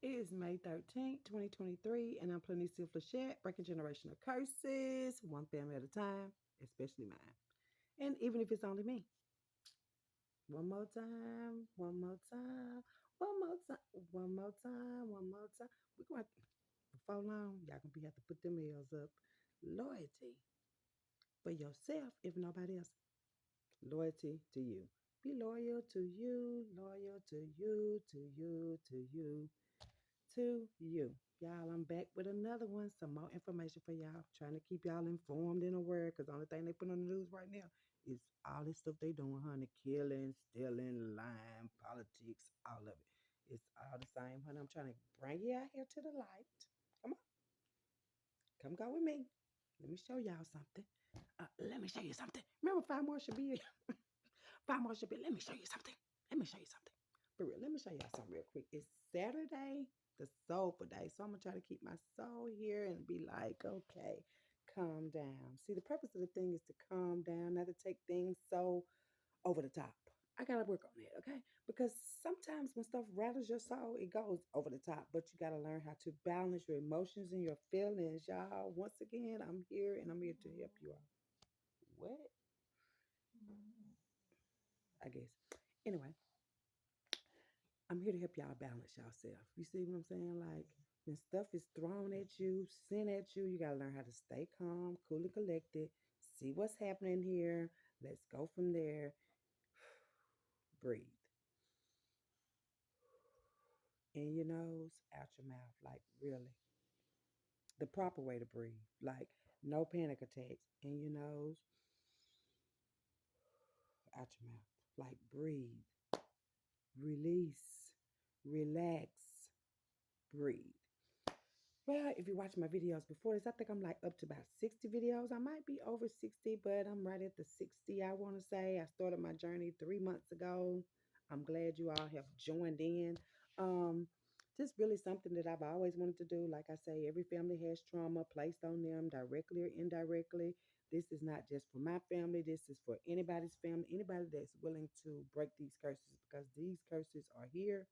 It is May 13th, 2023, and I'm playing Steel Flechette, breaking generational curses, one family at a time, especially mine. And even if it's only me. One more time, one more time, one more time, one more time, one more time. We're going to, before long, y'all gonna have to put them L's up. Loyalty for yourself, if nobody else. Loyalty to you. Be loyal to you, loyal to you, to you, to you. To you. Y'all, I'm back with another one. Some more information for y'all. Trying to keep y'all informed and aware because the only thing they put on the news right now is all this stuff they doing, honey. Killing, stealing, lying, politics, all of it. It's all the same, honey. I'm trying to bring you out here to the light. Come on. Come go with me. Let me show y'all something. Let me show you something. Remember, five more should be. Five more should be. Let me show you something. Let me show you something. For real, let me show y'all something real quick. It's Saturday, the soulful day. So I'm gonna try to keep my soul here and be like, okay, calm down. See, the purpose of the thing is to calm down, not to take things so over the top. I gotta work on that, okay? Because sometimes when stuff rattles your soul, it goes over the top. But you gotta learn how to balance your emotions and your feelings, y'all. Once again, I'm here and I'm here to help you all. What? I guess. Anyway, I'm here to help y'all balance yourself. You see what I'm saying? Like when stuff is thrown at you, sent at you, you gotta learn how to stay calm, cool and collected. See what's happening here. Let's go from there. Breathe. In your nose, out your mouth. Like really. The proper way to breathe. Like no panic attacks. In your nose, out your mouth. Like breathe. Release. Relax. Breathe. Well, if you watch my videos before this, I think I'm like up to about 60 videos. I might be over 60, but I'm right at the 60, I want to say. I started my journey 3 months ago. I'm glad you all have joined in. Um, just really something that I've always wanted to do. Like I say, every family has trauma placed on them directly or indirectly. This is not just for my family. This is for anybody's family, anybody that's willing to break these curses because these curses are here.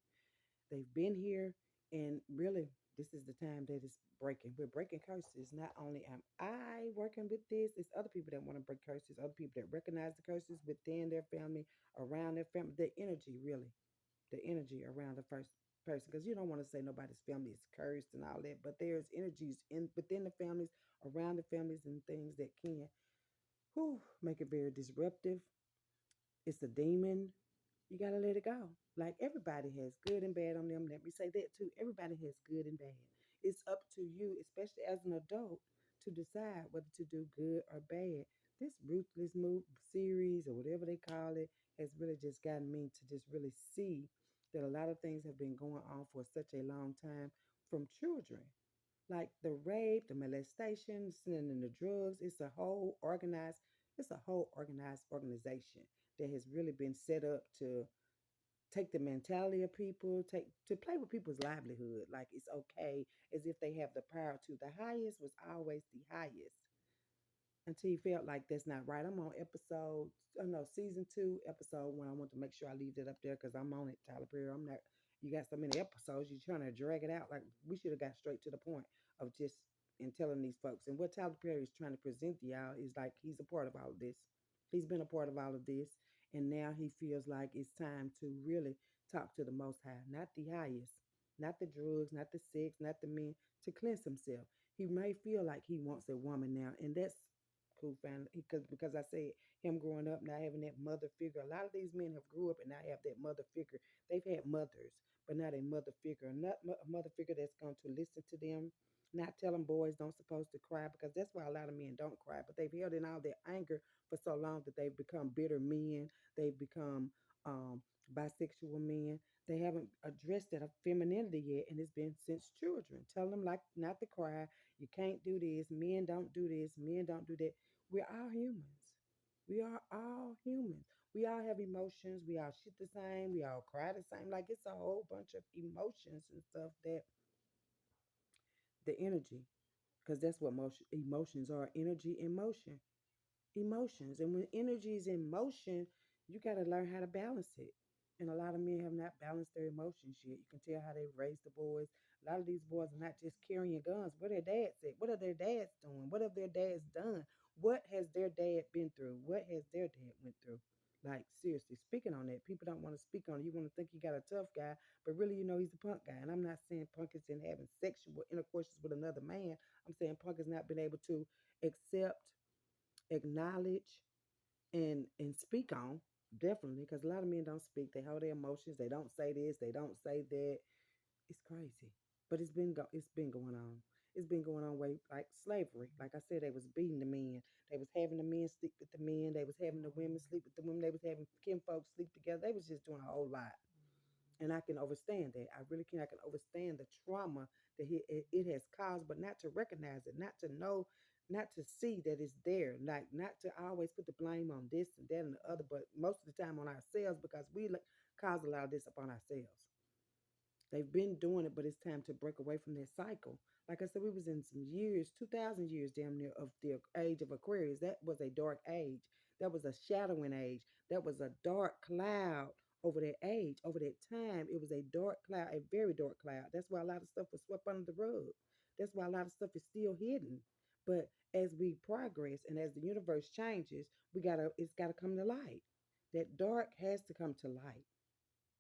They've been here, and really, this is the time that it's breaking. We're breaking curses. Not only am I working with this, it's other people that want to break curses, other people that recognize the curses within their family, around their family, the energy, really, the energy around the first person. Because you don't want to say nobody's family is cursed and all that, but there's energies in within the families, around the families, and things that can make it very disruptive. It's a demon. You got to let it go. Like everybody has good and bad on them. Let me say that too. Everybody has good and bad. It's up to you, especially as an adult, to decide whether to do good or bad. This ruthless move series or whatever they call it has really just gotten me to just really see that a lot of things have been going on for such a long time from children. Like the rape, the molestation, sending in the drugs. It's a whole organized organization that has really been set up to take the mentality of people, take to play with people's livelihood. Like it's okay, as if they have the power to. The highest was always the highest until you felt like that's not right. I'm on episode, oh no, season 2, episode 1. I want to make sure I leave that up there because I'm on it, Tyler Perry. I'm not. You got so many episodes, you're trying to drag it out. Like we should have got straight to the point of just in telling these folks. And what Tyler Perry is trying to present to y'all is like he's a part of all of this. He's been a part of all of this, and now he feels like it's time to really talk to the Most High, not the highest, not the drugs, not the sex, not the men, to cleanse himself. He may feel like he wants a woman now, and that's cool family because I said him growing up not having that mother figure. A lot of these men have grew up and now have that mother figure. They've had mothers, but not a mother figure, not a mother figure that's going to listen to them, not tell them boys don't supposed to cry because that's why a lot of men don't cry. But they've held in all their anger for so long that they've become bitter men. They've become bisexual men. They haven't addressed that femininity yet, and it's been since children. Tell them like not to cry. You can't do this. Men don't do this. Men don't do that. We're all humans. We are all humans. We all have emotions. We all shit the same. We all cry the same. Like it's a whole bunch of emotions and stuff that the energy, because that's what emotions are, energy and motion. Emotions. And when energy is in motion, you got to learn how to balance it. And a lot of men have not balanced their emotions yet. You can tell how they raise the boys. A lot of these boys are not just carrying guns. What their dads at? What are their dads doing? What have their dads done? What has their dad been through? What has their dad went through? Like seriously, speaking on that, people don't want to speak on it. You want to think you got a tough guy, but really you know he's a punk guy. And I'm not saying punk is in having sexual intercourse with another man. I'm saying punk has not been able to accept, acknowledge, and speak on, definitely, because a lot of men don't speak. They hold their emotions. They don't say this, they don't say that. It's crazy, but it's been going on. It's been going on way like slavery. Like I said, they was beating the men. They was having the men sleep with the men. They was having the women sleep with the women. They was having kinfolk sleep together. They was just doing a whole lot. And I can understand that. I really can. I can understand the trauma that it has caused, but not to recognize it, not to know, not to see that it's there, like not to always put the blame on this and that and the other, but most of the time on ourselves because we cause a lot of this upon ourselves. They've been doing it, but it's time to break away from that cycle. Like I said, we was in some years, 2,000 years damn near of the age of Aquarius. That was a dark age. That was a shadowing age. That was a dark cloud over that age, over that time. It was a dark cloud, a very dark cloud. That's why a lot of stuff was swept under the rug. That's why a lot of stuff is still hidden. But as we progress and as the universe changes, it's gotta come to light. That dark has to come to light.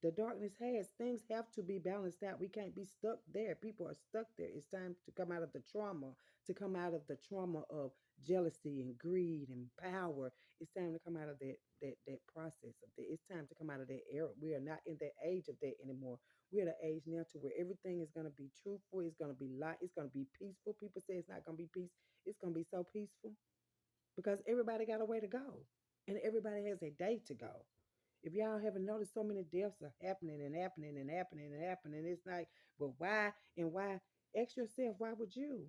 The darkness has things have to be balanced out. We can't be stuck there. People are stuck there. It's time to come out of the trauma, to come out of the trauma of jealousy and greed and power. It's time to come out of that process of that. It's time to come out of that era. We are not in that age of that anymore. We're at an age now to where everything is going to be truthful. It's going to be light. It's going to be peaceful. People say it's not going to be peace. It's going to be so peaceful because everybody got a way to go, and everybody has a day to go. If y'all haven't noticed, so many deaths are happening and happening and happening and happening. It's like, but why and why? Ask yourself, why would you?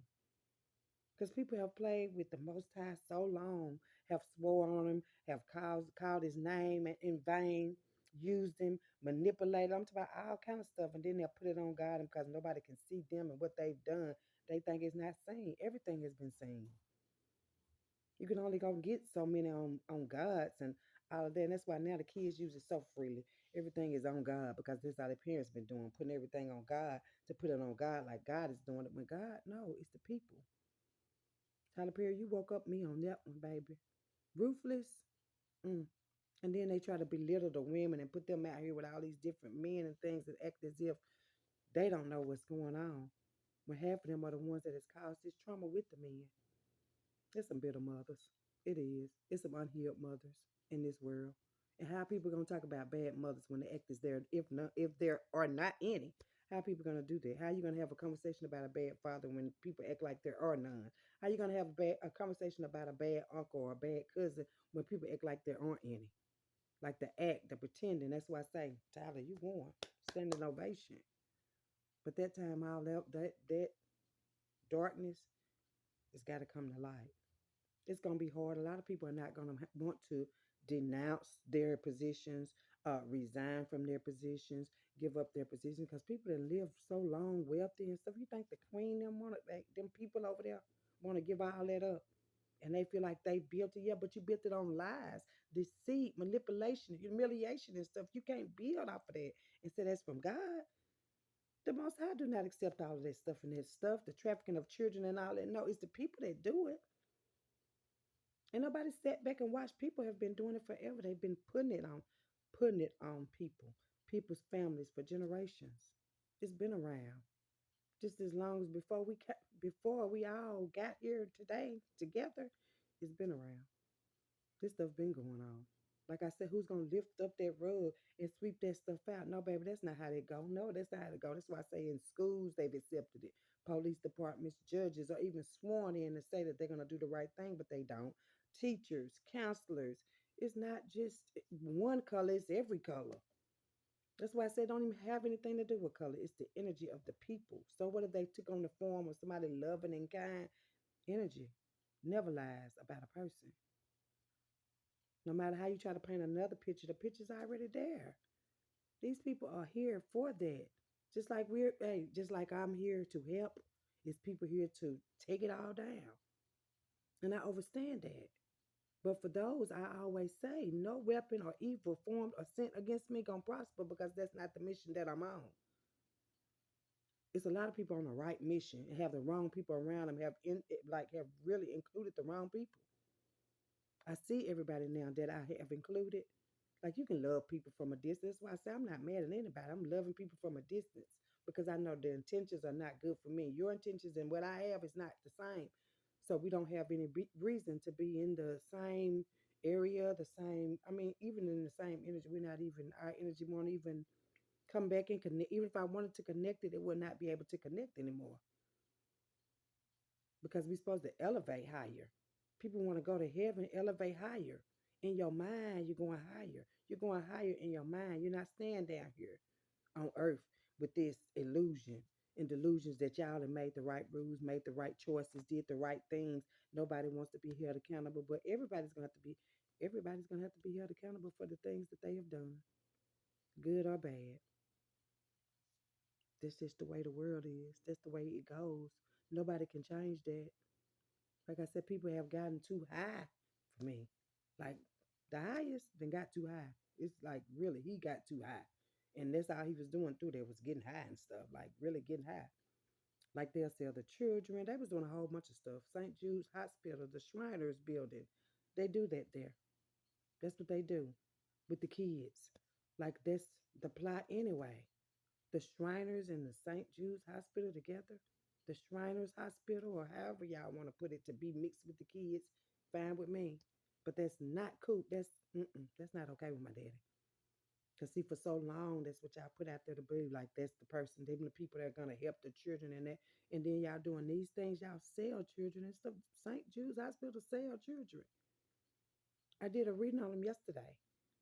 Because people have played with the Most High so long, have swore on him, have called his name in vain, used him, manipulated. I'm talking about all kind of stuff, and then they'll put it on God because nobody can see them and what they've done. They think it's not seen. Everything has been seen. You can only go get so many on God's and all of that. And that's why now the kids use it so freely. Everything is on God because that's how their parents been doing, putting everything on God to put it on God like God is doing it. When God, no, it's the people. Tyler Perry, you woke up me on that one, baby. Ruthless. Mm. And then they try to belittle the women and put them out here with all these different men and things that act as if they don't know what's going on. When half of them are the ones that has caused this trauma with the men. There's some bitter mothers. It is. It's some unhealed mothers in this world. And how people gonna talk about bad mothers when the act is there, if there are not any? How people gonna do that? How you gonna have a conversation about a bad father when people act like there are none? How you gonna have a conversation about a bad uncle or a bad cousin when people act like there aren't any? Like the act, the pretending. That's why I say, Tyler, you won. Standing ovation. But that time, all that darkness has got to come to light. It's going to be hard. A lot of people are not going to want to denounce their positions, resign from their positions, give up their positions because people that live so long, wealthy and stuff. You think the queen them want it, like them people over there want to give all that up, and they feel like they built it. Yeah, but you built it on lies, deceit, manipulation, humiliation, and stuff. You can't build off of that and say that's from God. The Most High do not accept all of that stuff and that stuff, the trafficking of children and all that. No, it's the people that do it. And nobody sat back and watched. People have been doing it forever. They've been putting it on people, people's families for generations. It's been around just as long as before we all got here today together. It's been around. This stuff been going on. Like I said, who's gonna lift up that rug and sweep that stuff out? No, baby, that's not how they go. No, that's not how they go. That's why I say in schools they've accepted it. Police departments, judges are even sworn in to say that they're gonna do the right thing, but they don't. Teachers, counselors. It's not just one color, it's every color. That's why I say don't even have anything to do with color. It's the energy of the people. So what if they took on the form of somebody loving and kind? Energy never lies about a person. No matter how you try to paint another picture, the picture's already there. These people are here for that. Just like I'm here to help, is people here to take it all down. And I understand that. But for those, I always say, no weapon or evil formed or sent against me gonna prosper because that's not the mission that I'm on. It's a lot of people on the right mission and have the wrong people around them, have really included the wrong people. I see everybody now that I have included. Like you can love people from a distance. That's why I say I'm not mad at anybody. I'm loving people from a distance because I know the intentions are not good for me. Your intentions and what I have is not the same. So we don't have any reason to be in the same area, the same. I mean, even in the same energy, we're not even. Our energy won't even come back and connect. Even if I wanted to connect it, it would not be able to connect anymore because we're supposed to elevate higher. People want to go to heaven, elevate higher. In your mind, you're going higher. You're going higher in your mind. You're not staying down here on earth with this illusion and delusions that y'all have made the right rules, made the right choices, did the right things. Nobody wants to be held accountable, but everybody's gonna have to be held accountable for the things that they have done, good or bad. That's just the way the world is. That's the way it goes. Nobody can change that. Like I said, people have gotten too high for me. Like the highest then got too high. It's like really he got too high. And that's all he was doing through there was getting high and stuff. Like really getting high. Like they'll sell the children. They was doing a whole bunch of stuff. St. Jude's Hospital, the Shriners building. They do that there. That's what they do with the kids. Like that's the plot anyway. The Shriners and the St. Jude's Hospital together, the Shriners Hospital, or however y'all want to put it, to be mixed with the kids, fine with me. But that's not cool. That's not okay with my daddy. Cause see, for so long, that's what y'all put out there to believe like that's the person, them the people that are gonna help the children and that, and then y'all doing these things, y'all sell children and stuff. St. Jude's Hospital sell children. I did a reading on them yesterday.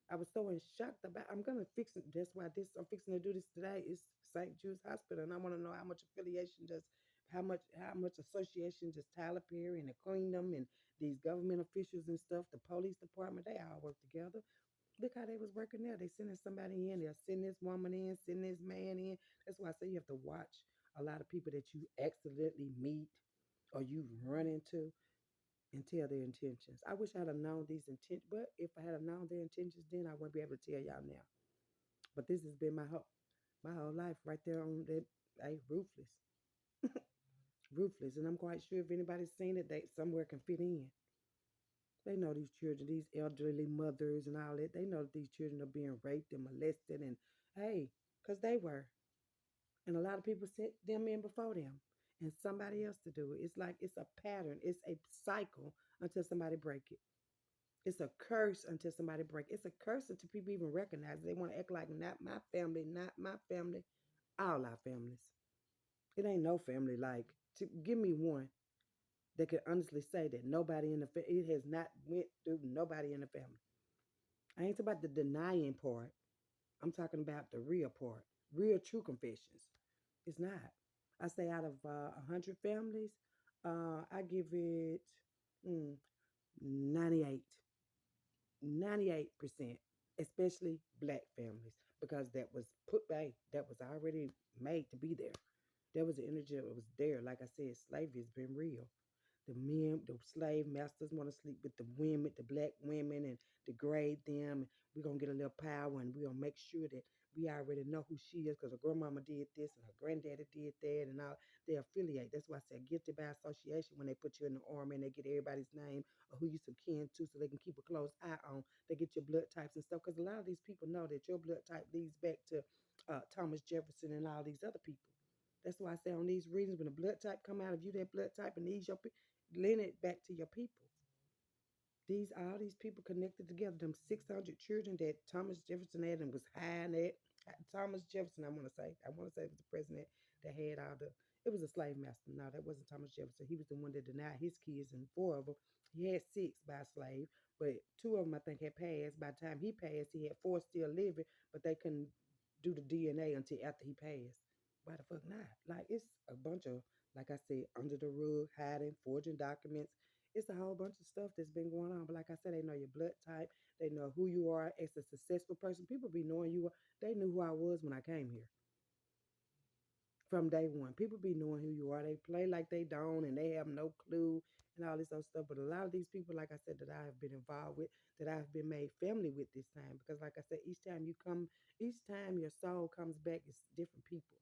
I was so in shock about. I'm gonna fix it. That's why this. I'm fixing to do this today. It's St. Jude's Hospital, and I want to know how much affiliation does, how much association does Tyler Perry and the Kingdom and these government officials and stuff, the police department, they all work together. Look how they was working there. They sending somebody in. They're sending this woman in, sending this man in. That's why I say you have to watch a lot of people that you accidentally meet or you run into and tell their intentions. I wish I'd have known these intentions, but if I had known their intentions then, I wouldn't be able to tell y'all now. But this has been my whole life right there on that. Hey, ruthless, ruthless, and I'm quite sure if anybody's seen it, they somewhere can fit in. They know these children, these elderly mothers and all that. They know that these children are being raped and molested, and hey, because they were, and a lot of people sent them in before them, and somebody else to do it. It's like it's a pattern. It's a cycle until somebody break it. It's a curse until somebody break. It's a curse until people even recognize it. They want to act like not my family, not my family, all our families. It ain't no family. Like, to give me one that can honestly say that nobody in the it has not went through nobody in the family. I ain't talking about the denying part. I'm talking about the real part, real true confessions. It's not. I say out of 100 families, I give it mm, 98. 98%, especially black families, because that was put back, that was already made to be there. There was an energy that was there. Like I said, slavery has been real. The men, the slave masters want to sleep with the women, the black women, and degrade them. We're going to get a little power and we're going to make sure that we already know who she is because her grandmama did this and her granddaddy did that and all. They affiliate. That's why I said guilty by association when they put you in the army and they get everybody's name or who you some kin to so they can keep a close eye on. They get your blood types and stuff because a lot of these people know that your blood type leads back to Thomas Jefferson and all these other people. That's why I say on these readings, when the blood type come out of you, that blood type and these your lend it back to your people. These all these people connected together. Them 600 children that Thomas Jefferson had and was high at. Thomas Jefferson, I want to say it was the president that had all the. It was a slave master. No, that wasn't Thomas Jefferson. He was the one that denied his kids, and four of them. He had six by slave, but two of them I think had passed. By the time he passed, he had four still living, but they couldn't do the DNA until after he passed. Why the fuck not? Like it's a bunch of, like I said, under the rug, hiding, forging documents. It's a whole bunch of stuff that's been going on. But like I said, they know your blood type. They know who you are as a successful person. People be knowing you. They knew who I was when I came here. from day one. People be knowing who you are. They play like they don't and they have no clue and all this other stuff. But a lot of these people, like I said, that I have been involved with, that I've been made family with this time. Because like I said, each time your soul comes back, it's different people.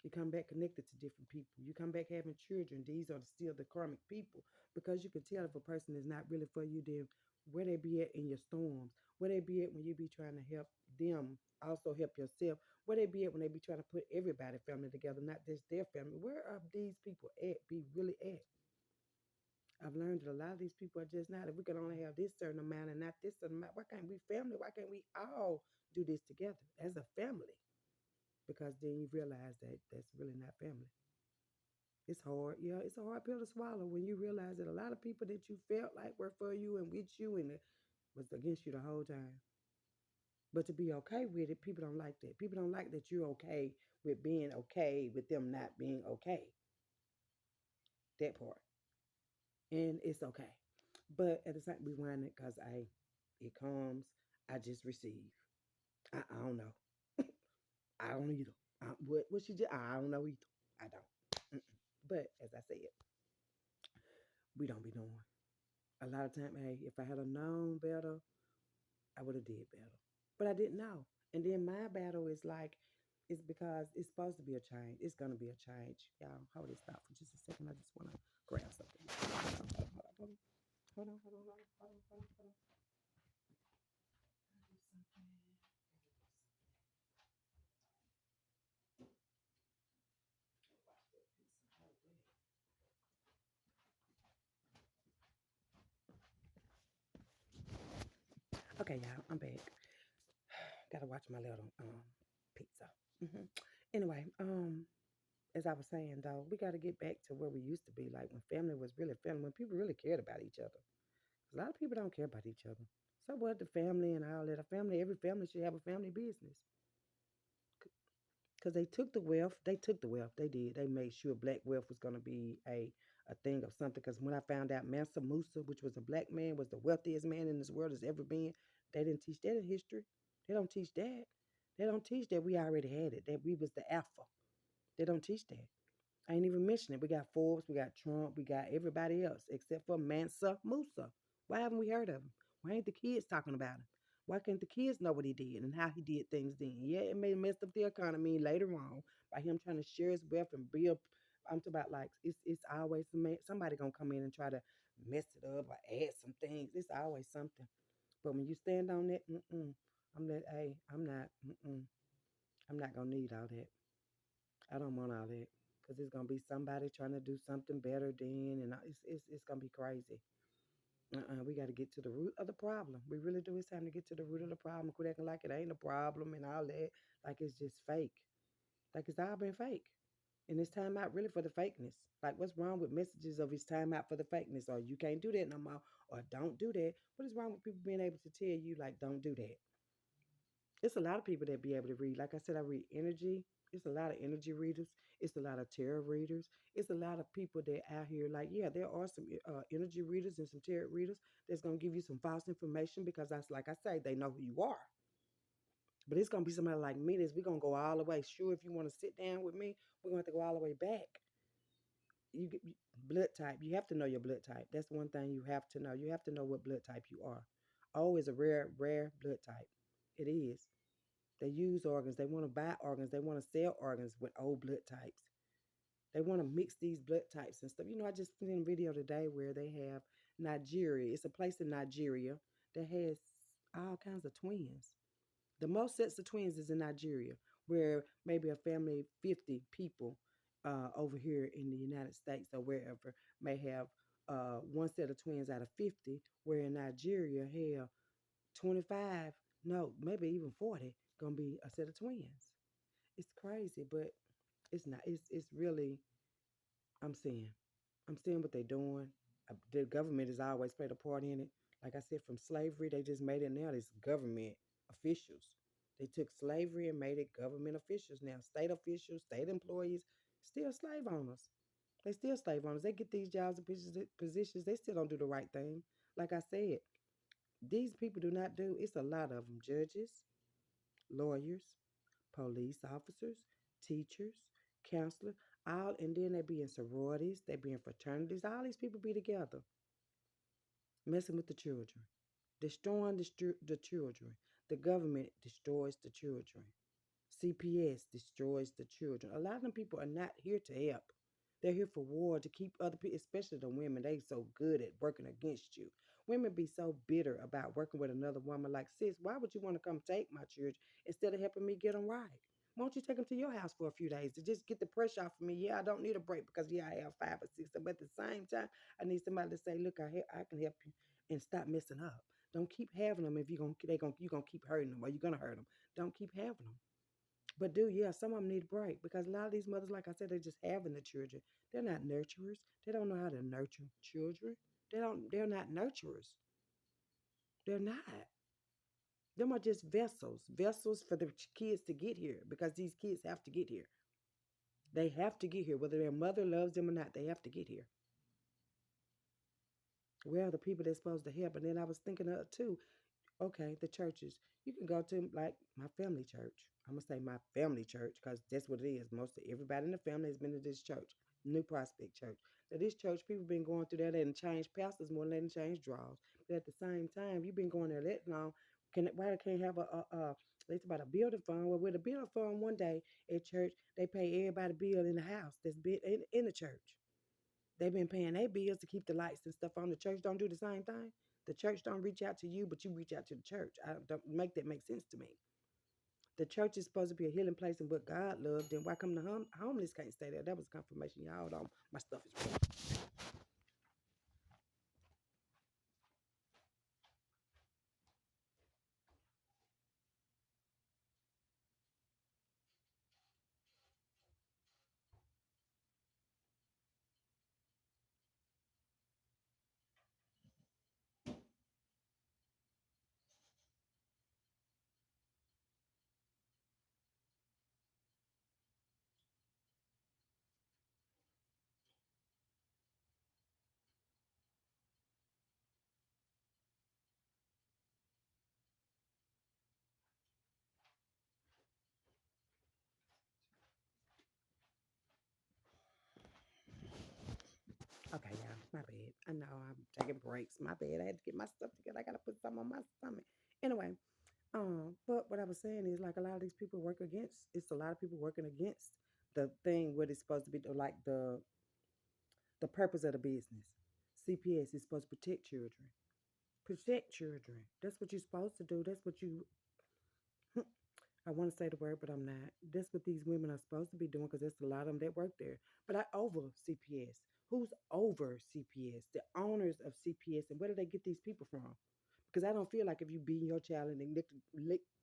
You come back connected to different people. You come back having children. These are still the karmic people because you can tell if a person is not really for you, then where they be at in your storms, where they be at when you be trying to help them, also help yourself, where they be at when they be trying to put everybody family together, not just their family. Where are these people at? Be really at? I've learned that a lot of these people are just not. If we can only have this certain amount and not this certain amount, why can't we family? Why can't we all do this together as a family? Because then you realize that that's really not family. It's hard. Yeah, it's a hard pill to swallow when you realize that a lot of people that you felt like were for you and with you and it was against you the whole time. But to be okay with it, people don't like that. People don't like that you're okay with being okay with them not being okay. That part. And it's okay. But at the same we want it because it comes, I just receive. I don't know. I don't either. What she did, I don't know either. I don't. Mm-mm. But as I said, we don't be knowing. A lot of time, hey, if I had a known better, I would have did better. But I didn't know. And then my battle is like, it's because it's supposed to be a change. It's gonna be a change. Y'all, hold this stop for just a second. I just wanna grab something. Hold on, hold on, hold on, hold on, hold on, hold on, hold on, hold on. Okay, y'all, I'm back. Gotta watch my little pizza. hmm Anyway, as I was saying though, we gotta get back to where we used to be, like when family was really family, when people really cared about each other. A lot of people don't care about each other. So what the family and all that? A family, every family should have a family business. Because they took the wealth. They took the wealth. They did. They made sure black wealth was going to be a thing of something. Because when I found out Mansa Musa, which was a black man, was the wealthiest man in this world has ever been, they didn't teach that in history. They don't teach that. They don't teach that we already had it, that we was the alpha. They don't teach that. I ain't even mentioning it. We got Forbes, we got Trump, we got everybody else except for Mansa Musa. Why haven't we heard of him? Why ain't the kids talking about him? Why can't the kids know what he did and how he did things then? Yeah, it may mess up the economy later on by him trying to share his wealth and build. I'm talking about like it's always somebody gonna come in and try to mess it up or add some things. It's always something. But when you stand on that, I'm that. Hey, I'm not gonna need all that. I don't want all that because it's gonna be somebody trying to do something better then, and it's gonna be crazy. We got to get to the root of the problem. We really do. It's time to get to the root of the problem. Quit acting like it ain't a problem and all that, like it's just fake, like it's all been fake. And it's time out really for the fakeness. Like, what's wrong with messages of it's time out for the fakeness, or you can't do that no more, or don't do that? What is wrong with people being able to tell you like don't do that? It's a lot of people that be able to read. Like I said, I read energy. It's a lot of energy readers. It's a lot of tarot readers. It's a lot of people that out here, like, yeah, there are some energy readers and some tarot readers that's going to give you some false information because that's like I say, they know who you are. But it's going to be somebody like me that's we're going to go all the way. Sure, if you want to sit down with me, we're going to have to go all the way back. Blood type. You have to know your blood type. That's one thing you have to know. You have to know what blood type you are. O is a rare blood type. It is. They use organs. They want to buy organs. They want to sell organs with old blood types. They want to mix these blood types and stuff. I just seen a video today where they have Nigeria. It's a place in Nigeria that has all kinds of twins. The most sets of twins is in Nigeria, where maybe a family of 50 people over here in the United States or wherever may have one set of twins out of 50, where in Nigeria, hell, 25, no, maybe even 40, gonna be a set of twins. It's crazy, but it's not. It's really. I'm seeing. I'm seeing what they're doing. The government has always played a part in it. Like I said, from slavery, they just made it now. It's government officials. They took slavery and made it government officials now. State officials, state employees, still slave owners. They still slave owners. They get these jobs and positions. They still don't do the right thing. Like I said, these people do not do. It's a lot of them. Judges, lawyers, police officers, teachers. counselor, all, and then they be in sororities, they be in fraternities. All these people be together, messing with the children, destroying the children. The government destroys the children. CPS destroys the children. A lot of them people are not here to help. They're here for war to keep other people, especially the women. They so good at working against you. Women be so bitter about working with another woman. Like, sis, why would you want to come take my children instead of helping me get them right? Why don't you take them to your house for a few days to just get the pressure off of me? Yeah, I don't need a break because yeah, I have five or six. But at the same time, I need somebody to say, look, I can help you and stop messing up. Don't keep having them if you're gonna keep hurting them or you're gonna hurt them. Don't keep having them. But do yeah, some of them need a break because a lot of these mothers, like I said, they're just having the children. They're not nurturers. They don't know how to nurture children. They're not nurturers. They're not. Them are just vessels for the kids to get here because these kids have to get here. They have to get here, whether their mother loves them or not. They have to get here. Where are the people that's supposed to help? And then I was thinking of too. Okay, the churches. You can go to like my family church. I'm gonna say my family church because that's what it is. Most of everybody in the family has been to this church, New Prospect Church. Now this church, people been going through there. They done changed pastors more than they done changed draws. But at the same time, you've been going there that long. Why they can't have they talk about a building fund? Well, with a building fund, one day at church, they pay everybody bill in the house that's been in the church. They've been paying their bills to keep the lights and stuff on. The church don't do the same thing. The church don't reach out to you, but you reach out to the church. I don't make that make sense to me. The church is supposed to be a healing place and what God loved. Then why come the homeless can't stay there? That was confirmation. Y'all hold on. My stuff is ready. Okay, y'all. My bad. I know I'm taking breaks. My bad. I had to get my stuff together. I gotta put some on my stomach. Anyway, but what I was saying is like a lot of these people work against. It's a lot of people working against the thing what it's supposed to be, like the purpose of the business. CPS is supposed to protect children. Protect children. That's what you're supposed to do. That's what you. I want to say the word, but I'm not. That's what these women are supposed to be doing because there's a lot of them that work there. But I over CPS. Who's over CPS? The owners of CPS, and where do they get these people from? Because I don't feel like if you beating your child and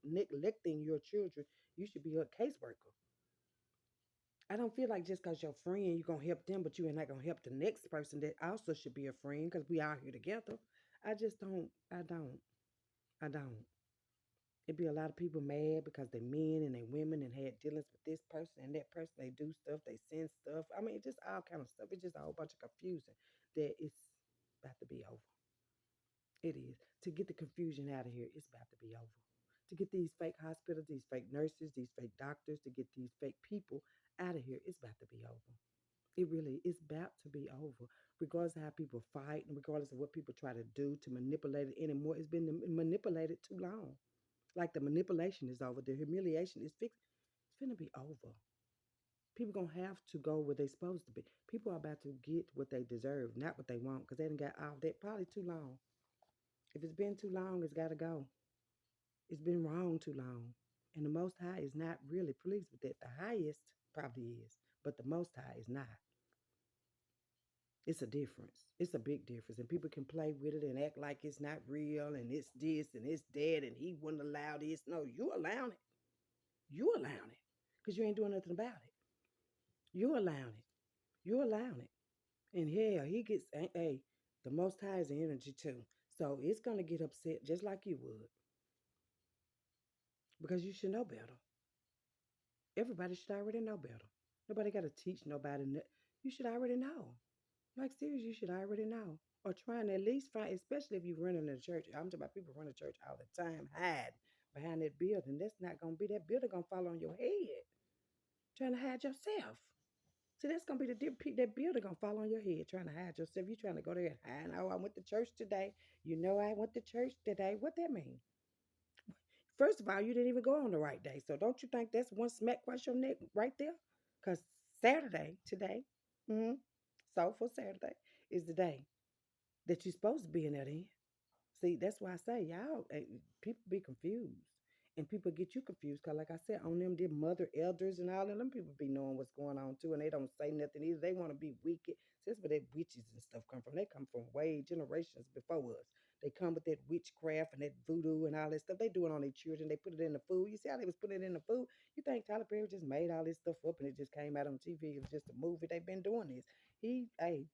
neglecting your children, you should be a caseworker. I don't feel like just because you're a friend, you're gonna help them, but you ain't not gonna help the next person that also should be a friend because we out here together. I just don't. I don't. I don't. It be a lot of people mad because they men and they women and had dealings with this person and that person. They do stuff, they send stuff. I mean, just all kind of stuff. It's just a whole bunch of confusion that it's about to be over. It is. To get the confusion out of here, it's about to be over. To get these fake hospitals, these fake nurses, these fake doctors, to get these fake people out of here, it's about to be over. It really is about to be over. Regardless of how people fight and regardless of what people try to do to manipulate it anymore, it's been manipulated too long. Like the manipulation is over, the humiliation is fixed. It's gonna be over. People gonna have to go where they're supposed to be. People are about to get what they deserve, not what they want, because they didn't got all that probably too long. If it's been too long, it's gotta go. It's been wrong too long. And the most high is not really pleased with that. The highest probably is, but the most high is not. It's a difference. It's a big difference. And people can play with it and act like it's not real and it's this and it's that and he wouldn't allow this. No, you allowing it. You allowing it. Because you ain't doing nothing about it. You allowing it. You allowing it. And hell, he gets, hey, the most high is the energy too. So it's going to get upset just like you would because you should know better. Everybody should already know better. Nobody got to teach nobody. You should already know. Like, seriously, you should already know. Or trying to at least find, especially if you're running a church. I'm talking about people running church all the time, hide behind that building. That's not going to be that building going to fall on your head. Trying to hide yourself. See, that's gonna be that building gonna fall on your head trying to hide yourself. You trying to go there and hide. Oh, I went to church today. You know I went to church today. What that mean? First of all, you didn't even go on the right day. So don't you think that's one smack across your neck right there? Because Saturday, today, mm-hmm, so for Saturday is the day that you're supposed to be in that in. See, that's why I say y'all people be confused. And people get you confused because, like I said, on them, their mother elders and all of them people be knowing what's going on too, and they don't say nothing either. They want to be wicked. So that's where that witches and stuff come from. They come from way generations before us. They come with that witchcraft and that voodoo and all that stuff. They do it on their children. They put it in the food. You see how they was putting it in the food? You think Tyler Perry just made all this stuff up and it just came out on TV? It was just a movie. They've been doing this. Hey,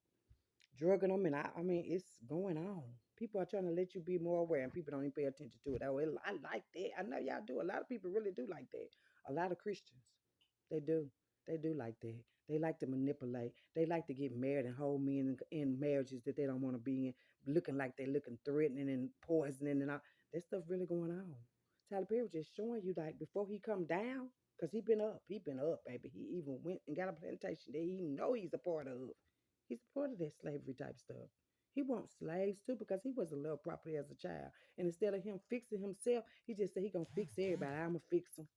drugging them, and I mean, it's going on. People are trying to let you be more aware, and people don't even pay attention to it. Oh, I like that. I know y'all do. A lot of people really do like that. A lot of Christians, they do. They do like that. They like to manipulate. They like to get married and hold men in marriages that they don't want to be in, looking like they're looking threatening and poisoning and all. That stuff really going on. Tyler Perry was just showing you like before he come down, cause he been up. He been up, baby. He even went and got a plantation that he know he's a part of. He's a part of that slavery type stuff. He wants slaves too because he was a little property as a child. And instead of him fixing himself, he just said he gonna fix everybody. I'ma fix him.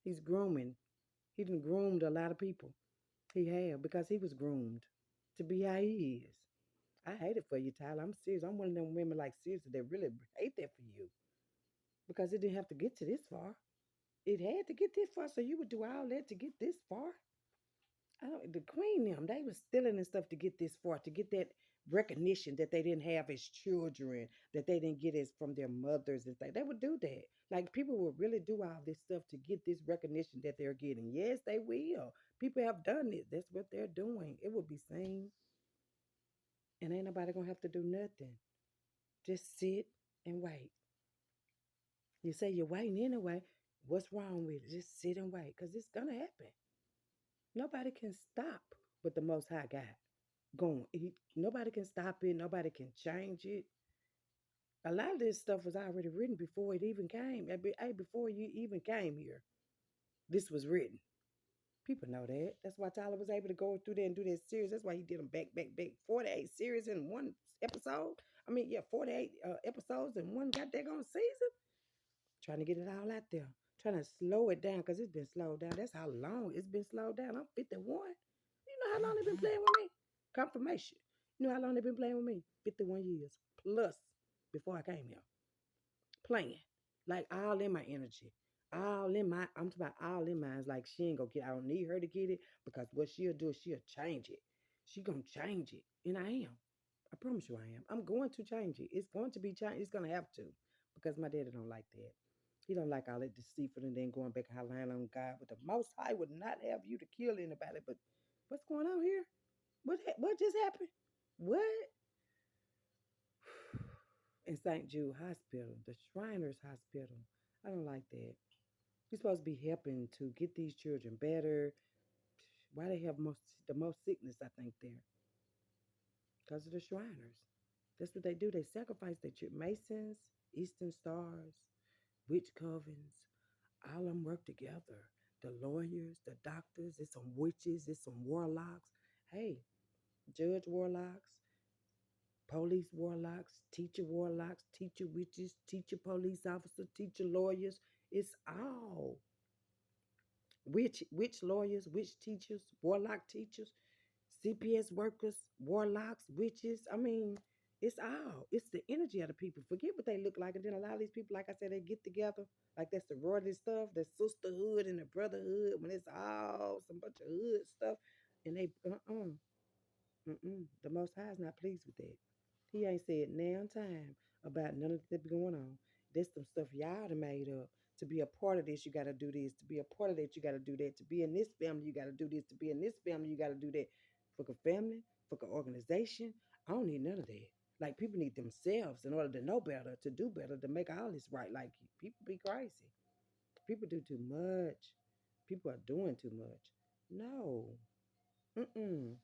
He's grooming. He done groomed a lot of people. He have because he was groomed to be how he is. I hate it for you, Tyler. I'm serious. I'm one of them women like seriously that really hate that for you because it didn't have to get to this far. It had to get this far, so you would do all that to get this far. The queen them, they was stealing and stuff to get this far, to get that recognition that they didn't have as children, that they didn't get as from their mothers and things. They would do that. Like people would really do all this stuff to get this recognition that they're getting. Yes, they will. People have done it. That's what they're doing. It will be seen, and ain't nobody gonna have to do nothing. Just sit and wait. You say you're waiting anyway. What's wrong with it? Just sit and wait, cause it's gonna happen. Nobody can stop what the Most High God going. Nobody can stop it. Nobody can change it. A lot of this stuff was already written before it even came. Hey, before you even came here, this was written. People know that. That's why Tyler was able to go through there and do that series. That's why he did them back. 48 series in one episode. I mean, yeah, 48 episodes in one goddamn season. Trying to get it all out there. Trying to slow it down because it's been slowed down. That's how long it's been slowed down. I'm 51. You know how long they've been playing with me? Confirmation. You know how long they've been playing with me? 51 years plus before I came here. Playing. Like all in my energy. All in my, I'm talking about all in mine. It's like she ain't gonna get, I don't need her to get it because what she'll do is she'll change it. She gonna change it. And I am. I promise you I am. I'm going to change it. It's going to be changed. It's gonna have to. Because my daddy don't like that. He don't like all that deceitful and then going back and lying on God. But the Most High would not have you to kill anybody. But what's going on here? What just happened? What? In St. Jude Hospital, the Shriners Hospital. I don't like that. You're supposed to be helping to get these children better. Why they have the most sickness, I think, there? Because of the Shriners. That's what they do. They sacrifice their Masons, Eastern Stars, witch covens. All of them work together. The lawyers, the doctors, it's some witches, it's some warlocks. Hey, judge warlocks, police warlocks, teacher witches, teacher police officer, teacher lawyers. It's all witch lawyers, witch teachers, warlock teachers, CPS workers, warlocks, witches. I mean, it's all. It's the energy of the people. Forget what they look like. And then a lot of these people, like I said, they get together. Like that sorority stuff, that sisterhood and the brotherhood, when it's all some bunch of hood stuff. And they, the Most High is not pleased with that. He ain't said now time about none of that going on. That's some stuff y'all done made up. To be a part of this, you got to do this. To be a part of that, you got to do that. To be in this family, you got to do this. To be in this family, you got to do that. For a family, for an organization, I don't need none of that. Like people need themselves in order to know better, to do better, to make all this right. Like people be crazy. People do too much. People are doing too much. No. Mm-mm.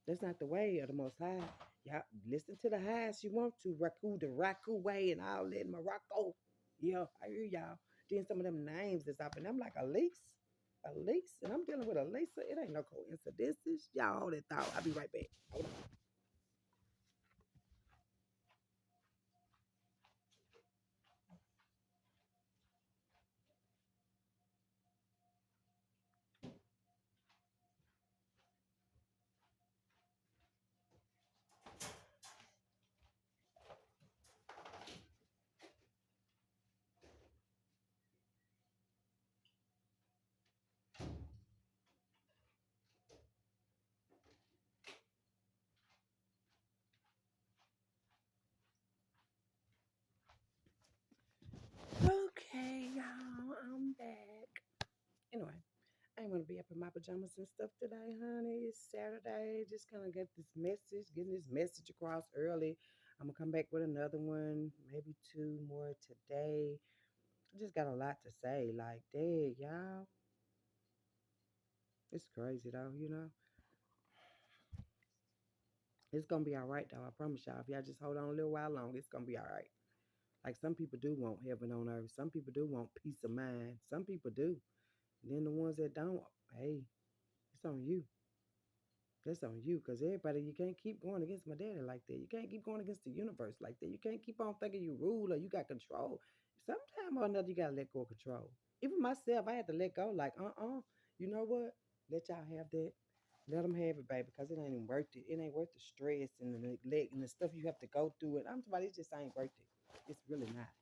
That's not the way of the Most High. Y'all listen to the highs you want to. Raku, the Raku way and all that. Morocco. Yeah, I hear y'all. Then some of them names that's up. And I'm like, Elise? Elise, and I'm dealing with Elisa. It ain't no coincidences. Y'all hold that thought. I'll be right back. Hold on. Okay, y'all, I'm back. Anyway, I ain't gonna be up in my pajamas and stuff today, honey. It's Saturday. Just gonna get this message, getting this message across early. I'm gonna come back with another one, maybe two more today. I just got a lot to say. Like, dang, y'all. It's crazy though, you know. It's gonna be all right though. I promise y'all. If y'all just hold on a little while longer, it's gonna be all right. Like some people do want heaven on earth. Some people do want peace of mind. Some people do. And then the ones that don't, hey, it's on you. That's on you. Cause everybody, you can't keep going against my daddy like that. You can't keep going against the universe like that. You can't keep on thinking you rule or you got control. Sometime or another, you gotta let go of control. Even myself, I had to let go. Like, you know what? Let y'all have that. Let them have it, baby, because it ain't even worth it. It ain't worth the stress and the neglect and the stuff you have to go through. And I'm talking about it just ain't worth it. It's really not.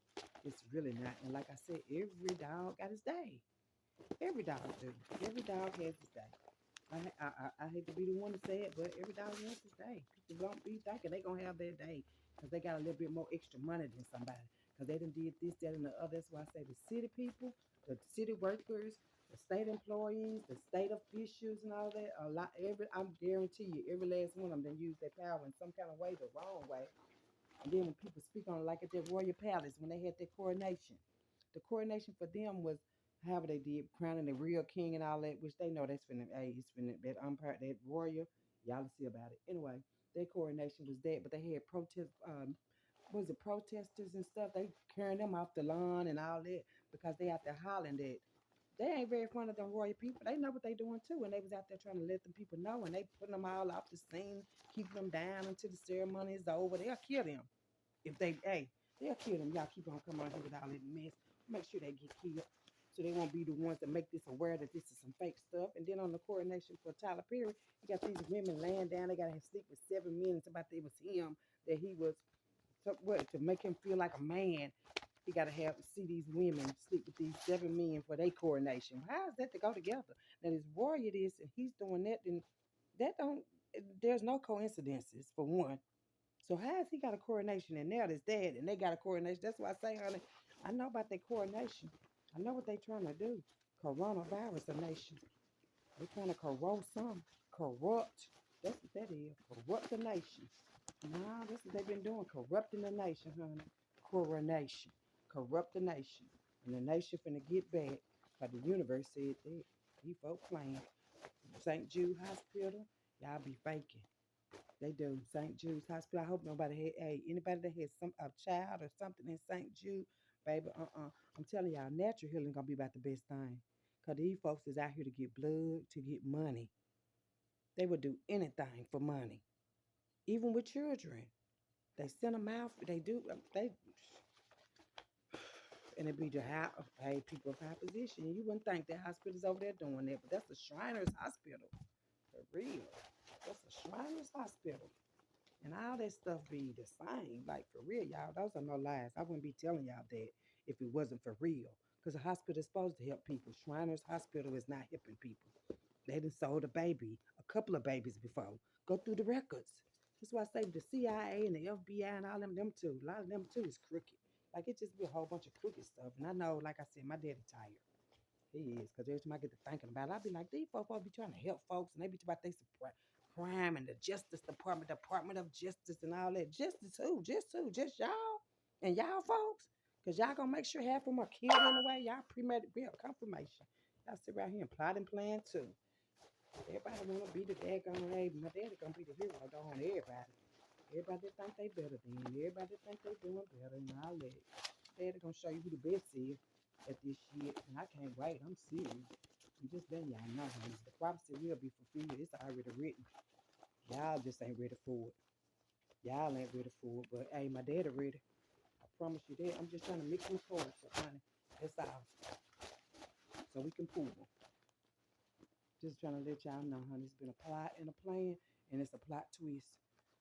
It's really not. And like I said, every dog got his day. Every dog do. Every dog has his day. I hate to be the one to say it, but every dog has his day. People don't be thinking they gonna have their day because they got a little bit more extra money than somebody because they done did this, that, and the other. That's why I say the city people, the city workers, the state employees, the state officials, and all that. A lot. I'm guarantee you, every last one of them done used their power in some kind of way, the wrong way. And then when people speak on it, like at that royal palace when they had their coronation, the coronation for them was however they did, crowning the real king and all that, which they know that's finna, hey, it's finna, that umpire, that royal, y'all will see about it. Anyway, their coronation was that, but they had protest, was it protesters and stuff? They carrying them off the lawn and all that because they out there hollering that they ain't very fond of them royal people. They know what they doing too, and they was out there trying to let them people know, and they putting them all off the scene, keeping them down until the ceremony is over. They'll kill them if they, hey, they'll kill them. Y'all keep on coming on here with all that mess. Make sure they get killed, so they won't be the ones that make this aware that this is some fake stuff. And then on the coronation for Tyler Perry, you got these women laying down. They got to sleep with 7 men. It's about that it was him that he was what to make him feel like a man. He got to have see these women sleep with these 7 men for their coronation. How is that to go together? Now this warrior this and he's doing that, then that don't. There's no coincidences for one. So how has he got a coronation and now this dad and they got a coronation? That's why I say, honey, I know about their coronation. I know what they trying to do. Coronavirus a nation. They trying to corrupt some. Corrupt. That's what that is. Corrupt the nation. Nah, that's what they've been doing. Corrupting the nation, honey. Coronation. Corrupt the nation. And the nation finna get back. Cause the universe said that. These folk playing. St. Jude Hospital, y'all be faking. They do. St. Jude's Hospital. I hope nobody had, hey, anybody that has some a child or something in St. Jude, baby, I'm telling y'all, natural healing gonna be about the best thing. Cause these folks is out here to get blood, to get money. They would do anything for money. Even with children. They send them out. They do. They and it be the high, hey, people of high position. You wouldn't think that hospital's over there doing that, but that's the Shriners Hospital. For real. That's the Shriners Hospital. And all that stuff be the same. Like for real, y'all. Those are no lies. I wouldn't be telling y'all that if it wasn't for real. Because the hospital is supposed to help people. Shriners Hospital is not helping people. They done sold a baby, a couple of babies before. Go through the records. That's why I say the CIA and the FBI and all them too. A lot of them too is crooked. Like it just be a whole bunch of crooked stuff. And I know, like I said, my daddy tired. He is, because every time I get to thinking about it, I be like, these folks be trying to help folks, and they be about they crime and the Justice Department, Department of Justice, and all that. Justice who? Just y'all and y'all folks, because y'all gonna make sure half of them are killed anyway. Y'all premeditated confirmation. Y'all sit around here and plot and plan too. Everybody wanna be the daggone hey, my daddy gonna be the hero. Don't want everybody. Everybody think they better than you. Everybody think they doing better and all that. Daddy gonna show you who the best is at this shit, and I can't wait. I'm serious. I'm just letting y'all know, honey. The prophecy will be fulfilled. It's already written. Y'all just ain't ready for it. Y'all ain't ready for it. But hey, my daddy ready. I promise you that. I'm just trying to mix my cards, honey. That's all. So we can pull them. Just trying to let y'all know, honey. It's been a plot and a plan, and it's a plot twist.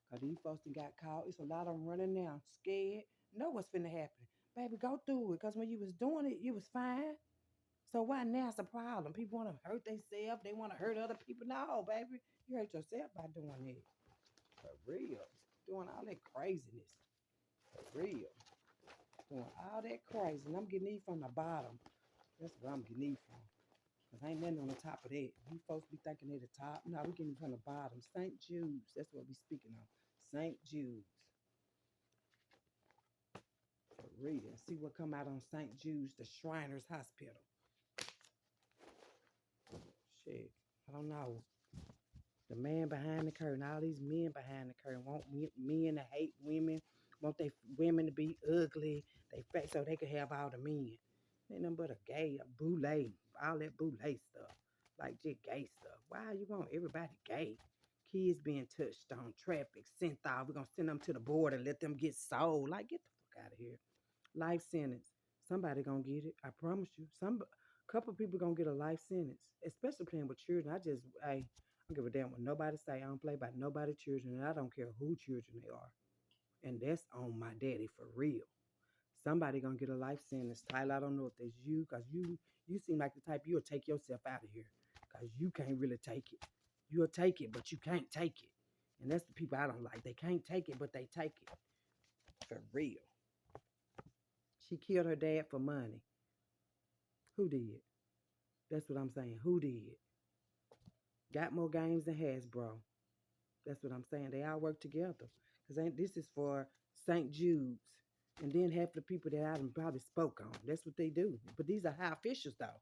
Because these folks that got caught, it's a lot of them running now, scared. Know what's finna happen. Baby, go through it. Because when you was doing it, you was fine. So why now it's a problem? People want to hurt themselves. They want to hurt other people. No, baby. You hurt yourself by doing it. For real. Doing all that craziness. For real. Doing all that crazy. And I'm getting these from the bottom. That's where I'm getting these from. Because ain't nothing on the top of that. You folks be thinking they the top. No, we getting from the bottom. St. Judes. That's what we speaking of. St. Judes. For real. See what come out on St. Jude's, the Shriners Hospital. Shit. I don't know. The man behind the curtain, all these men behind the curtain want men to hate women, want they women to be ugly, they face so they could have all the men. Ain't nothing but a gay, a boule, all that boule stuff, like just gay stuff. Why you want everybody gay? Kids being touched on, traffic, sent off. We're gonna send them to the border and let them get sold. Like get the fuck out of here. Life sentence. Somebody gonna get it. I promise you. Some couple people gonna get a life sentence, especially playing with children. I don't give a damn what nobody say. I don't play by nobody's children, and I don't care who children they are. And that's on my daddy for real. Somebody gonna get a life sentence. Tyler, I don't know if that's you, cause you seem like the type you'll take yourself out of here, cause you can't really take it. You'll take it, but you can't take it. And that's the people I don't like. They can't take it, but they take it. For real. She killed her dad for money. Who did? That's what I'm saying. Who did? Got more games than Hasbro. That's what I'm saying. They all work together. Because this is for St. Jude's. And then half the people that I probably spoke on. That's what they do. But these are high officials, though.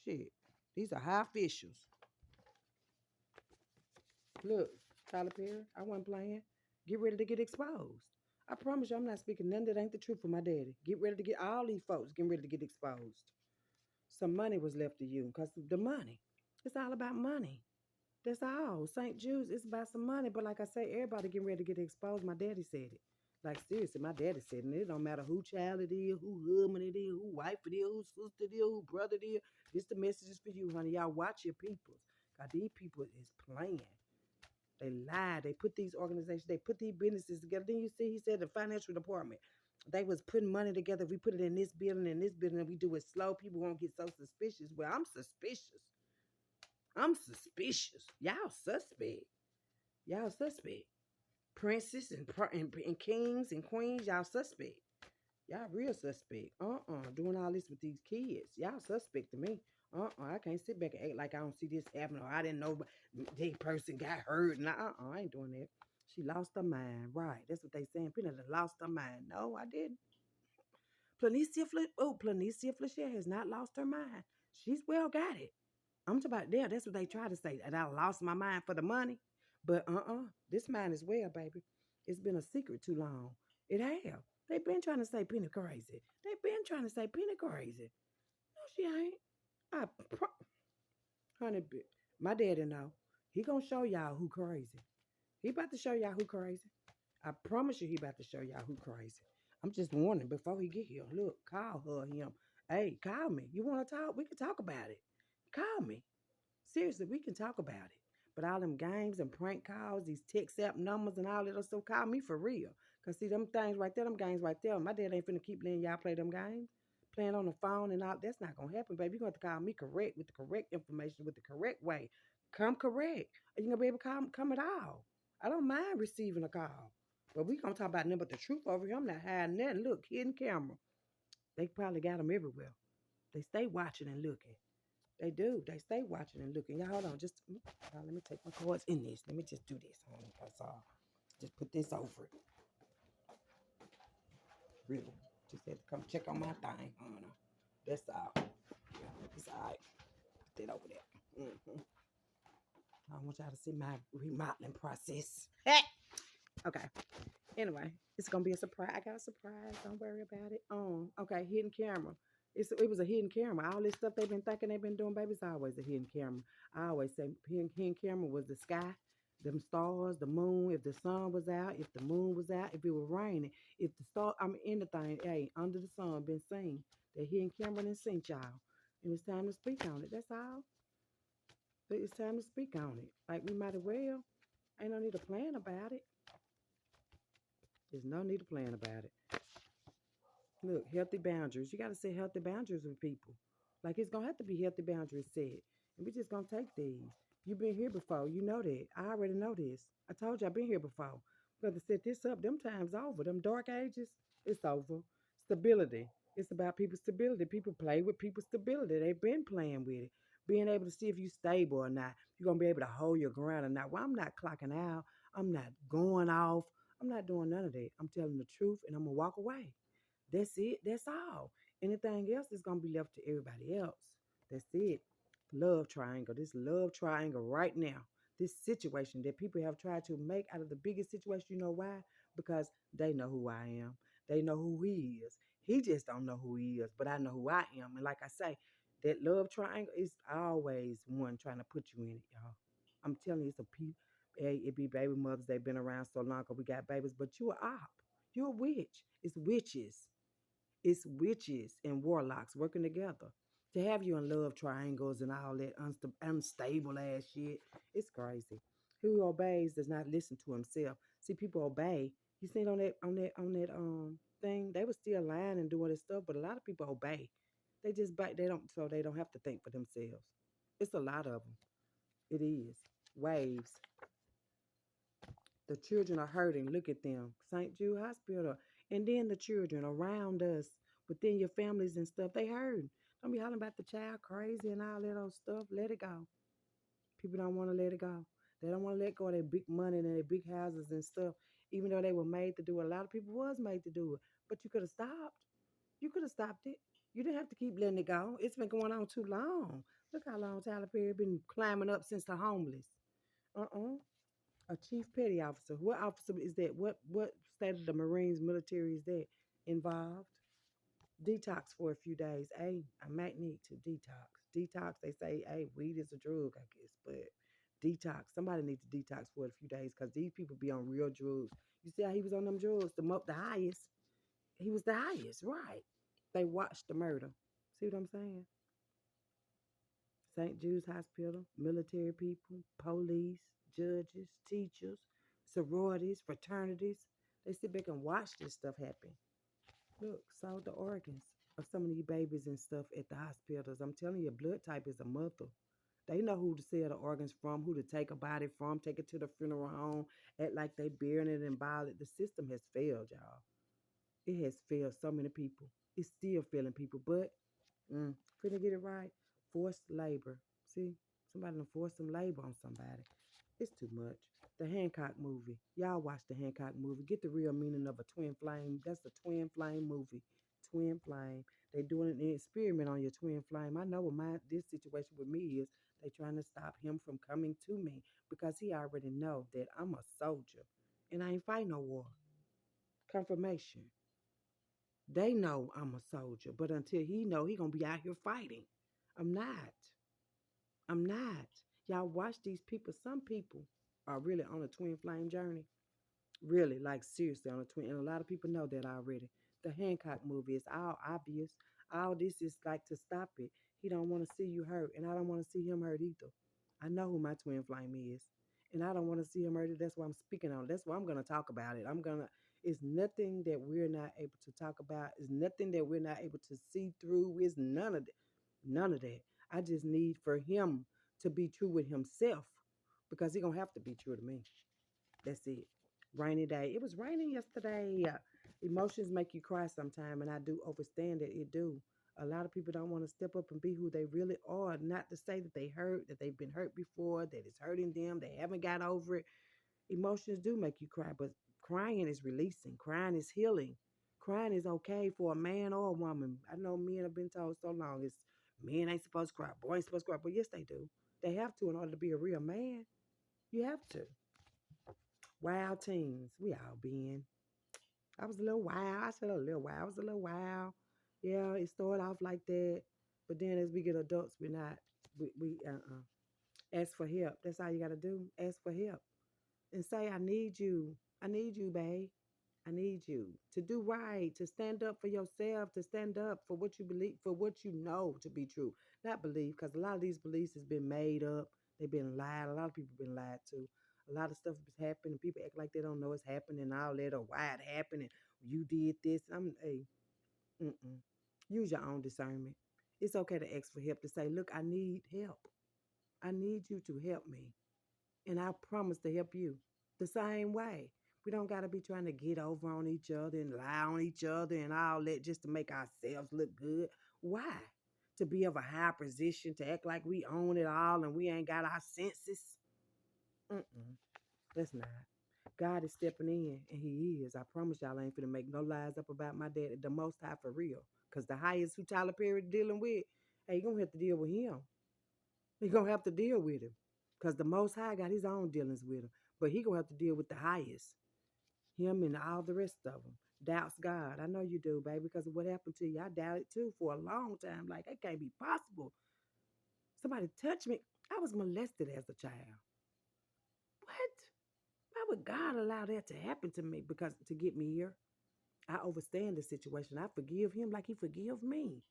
Shit. These are high officials. Look, Tyler Perry, I wasn't playing. Get ready to get exposed. I promise you, I'm not speaking none that ain't the truth for my daddy. Get ready to get all these folks getting ready to get exposed. Some money was left to you because the money. It's all about money. That's all. St. Jude's, it's about some money. But like I say, everybody getting ready to get exposed. My daddy said it. Like seriously, my daddy said it. And it don't matter who child it is, who husband it is, who wife it is, who sister it is, who brother it is. This the message is for you, honey. Y'all watch your peoples. Cause these people is playing. They lie. They put these organizations, they put these businesses together. Then you see, he said the financial department. They was putting money together. We put it in this building, and we do it slow. People won't get so suspicious. Well, I'm suspicious. I'm suspicious. Y'all suspect. Y'all suspect. Princes and kings and queens, y'all suspect. Y'all real suspect. Doing all this with these kids. Y'all suspect to me. I can't sit back and act like I don't see this happening or I didn't know that person got hurt. And I ain't doing that. She lost her mind. Right. That's what they saying. People lost her mind. No, I didn't. Planicia Fletcher has not lost her mind. She's well got it. I'm talking about there. That's what they try to say. And I lost my mind for the money. But this mind is well, baby. It's been a secret too long. It have. They been trying to say Penny crazy. They been trying to say Penny crazy. No, she ain't. I honey, my daddy know. He gonna show y'all who crazy. He about to show y'all who crazy. I promise you he about to show y'all who crazy. I'm just warning before he get here. Look, call her him. Hey, call me. You want to talk? We can talk about it. Call me. Seriously, we can talk about it. But all them games and prank calls, these text app numbers and all that stuff, call me for real. Because see, them things right there, them games right there, my dad ain't finna keep letting y'all play them games. Playing on the phone and all, that's not going to happen, baby. You're going to have to call me correct with the correct information, with the correct way. Come correct. Are you going to be able to come at all? I don't mind receiving a call. But we going to talk about nothing but the truth over here. I'm not hiding that. Look, hidden camera. They probably got them everywhere. They stay watching and looking. They do. They stay watching and looking. Y'all hold on. Let me take my cards in this. Let me just do this. That's all. Just put this over it. Really. Just had to come check on my thing. That's all. Yeah, it's all right. Put that over there. I want y'all to see my remodeling process. Hey! Okay. Anyway, it's going to be a surprise. I got a surprise. Don't worry about it. Okay, hidden camera. It was a hidden camera. All this stuff they've been thinking they've been doing, baby, it's always a hidden camera. I always say hidden camera was the sky, them stars, the moon, if the sun was out, if the moon was out, if it was raining, if the star, I mean anything, hey, under the sun been seen. The hidden camera done seen y'all. And it's time to speak on it. That's all. But it's time to speak on it. Like we might as well. Ain't no need to plan about it. There's no need to plan about it. Look, healthy boundaries. You got to set healthy boundaries with people. Like it's gonna have to be healthy boundaries set, and we just gonna take these. You've been here before. You know that. I already know this. I told you I've been here before. We got to set this up. Them times over. Them dark ages. It's over. Stability. It's about people's stability. People play with people's stability. They've been playing with it. Being able to see if you stable or not. You're gonna be able to hold your ground or not. Well, I'm not clocking out. I'm not going off. I'm not doing none of that. I'm telling the truth, and I'm gonna walk away. That's it. That's all. Anything else is gonna be left to everybody else. That's it. Love triangle. This love triangle right now. This situation that people have tried to make out of the biggest situation. You know why? Because they know who I am. They know who he is. He just don't know who he is, but I know who I am. And like I say, that love triangle is always one trying to put you in it, y'all. I'm telling you, it's a people. Hey, it be baby mothers. They've been around so long because we got babies, but you a op. You're a witch. It's witches. It's witches and warlocks working together to have you in love triangles and all that unstable ass shit. It's crazy. Who obeys does not listen to himself. See, people obey. You seen on that thing, they were still lying and doing this stuff, but a lot of people obey. They just bite. They don't, so they don't have to think for themselves. It's a lot of them. It is waves. The children are hurting. Look at them. St. Jude Hospital. And then the children around us, within your families and stuff, they hurt. Don't be hollering about the child crazy and all that old stuff. Let it go. People don't want to let it go. They don't want to let go of their big money and their big houses and stuff, even though they were made to do it. A lot of people was made to do it. But you could have stopped. You could have stopped it. You didn't have to keep letting it go. It's been going on too long. Look how long Tyler Perry been climbing up since the homeless. Uh-uh. A chief petty officer. What officer is that? What state of the Marines military is that involved? Detox for a few days. Hey, I might need to detox. Detox, they say, hey, weed is a drug, I guess, but detox. Somebody needs to detox for a few days because these people be on real drugs. You see how he was on them drugs? The highest. He was the highest, right? They watched the murder. See what I'm saying? St. Jude's Hospital, military people, police, judges, teachers, sororities, fraternities. They sit back and watch this stuff happen. Look, saw the organs of some of these babies and stuff at the hospitals. I'm telling you, blood type is a mother. They know who to sell the organs from, who to take a body from, take it to the funeral home, act like they burying it and bile it. The system has failed, y'all. It has failed so many people. It's still failing people, but finna get it right. Forced labor. See, somebody done forced some labor on somebody. It's too much. The Hancock movie. Y'all watch the Hancock movie. Get the real meaning of a twin flame. That's a twin flame movie. Twin flame. They doing an experiment on your twin flame. I know what this situation with me is. They trying to stop him from coming to me because he already know that I'm a soldier and I ain't fighting no war. Confirmation. They know I'm a soldier, but until he know, he gonna be out here fighting. I'm not. I'm not. Y'all watch these people. Some people are really on a twin flame journey. Really, like seriously on a twin. And a lot of people know that already. The Hancock movie is all obvious. All this is like to stop it. He don't want to see you hurt, and I don't want to see him hurt either. I know who my twin flame is, and I don't want to see him hurt. That's why I'm speaking on it. That's why I'm gonna talk about it. I'm gonna. It's nothing that we're not able to talk about. It's nothing that we're not able to see through. It's none of that. None of that. I just need for him to be true with himself because he gonna have to be true to me. That's it. Rainy day. It was raining yesterday. Emotions make you cry sometime, and I do understand that it do. A lot of people don't want to step up and be who they really are. Not to say that they hurt, that they've been hurt before, that it's hurting them, they haven't got over it. Emotions do make you cry, but crying is releasing. Crying is healing. Crying is okay for a man or a woman. I know men have been told so long it's men ain't supposed to cry, boys ain't supposed to cry, but yes, they do. They have to in order to be a real man. You have to. Wild teens. We all been. I was a little wild. I said a little wild. I was a little wild. Yeah, it started off like that, but then as we get adults, we're not. We ask for help. That's all you gotta do. Ask for help and say, "I need you. I need you, babe. I need you to do right, to stand up for yourself, to stand up for what you believe, for what you know to be true, not believe, because a lot of these beliefs has been made up. They've been lied. A lot of people been lied to. A lot of stuff has happened, and people act like they don't know it's happening and all that, or why it happened, and you did this. Hey, mm-mm. Use your own discernment. It's okay to ask for help, to say, look, I need help. I need you to help me. And I promise to help you the same way. We don't got to be trying to get over on each other and lie on each other and all that just to make ourselves look good. Why? To be of a high position, to act like we own it all and we ain't got our senses. Mm-mm. That's not. God is stepping in, and He is. I promise y'all, I ain't finna make no lies up about my daddy, the Most High for real. Cause the highest who Tyler Perry dealing with, hey, you gonna have to deal with him. He gonna have to deal with him, cause the Most High got his own dealings with him, but he gonna have to deal with the highest, him and all the rest of them. Doubts God. I know you do, baby, because of what happened to you. I doubted too for a long time. Like, that can't be possible. Somebody touched me. I was molested as a child. What? Why would God allow that to happen to me? Because to get me here, I overstand the situation. I forgive him like he forgive me.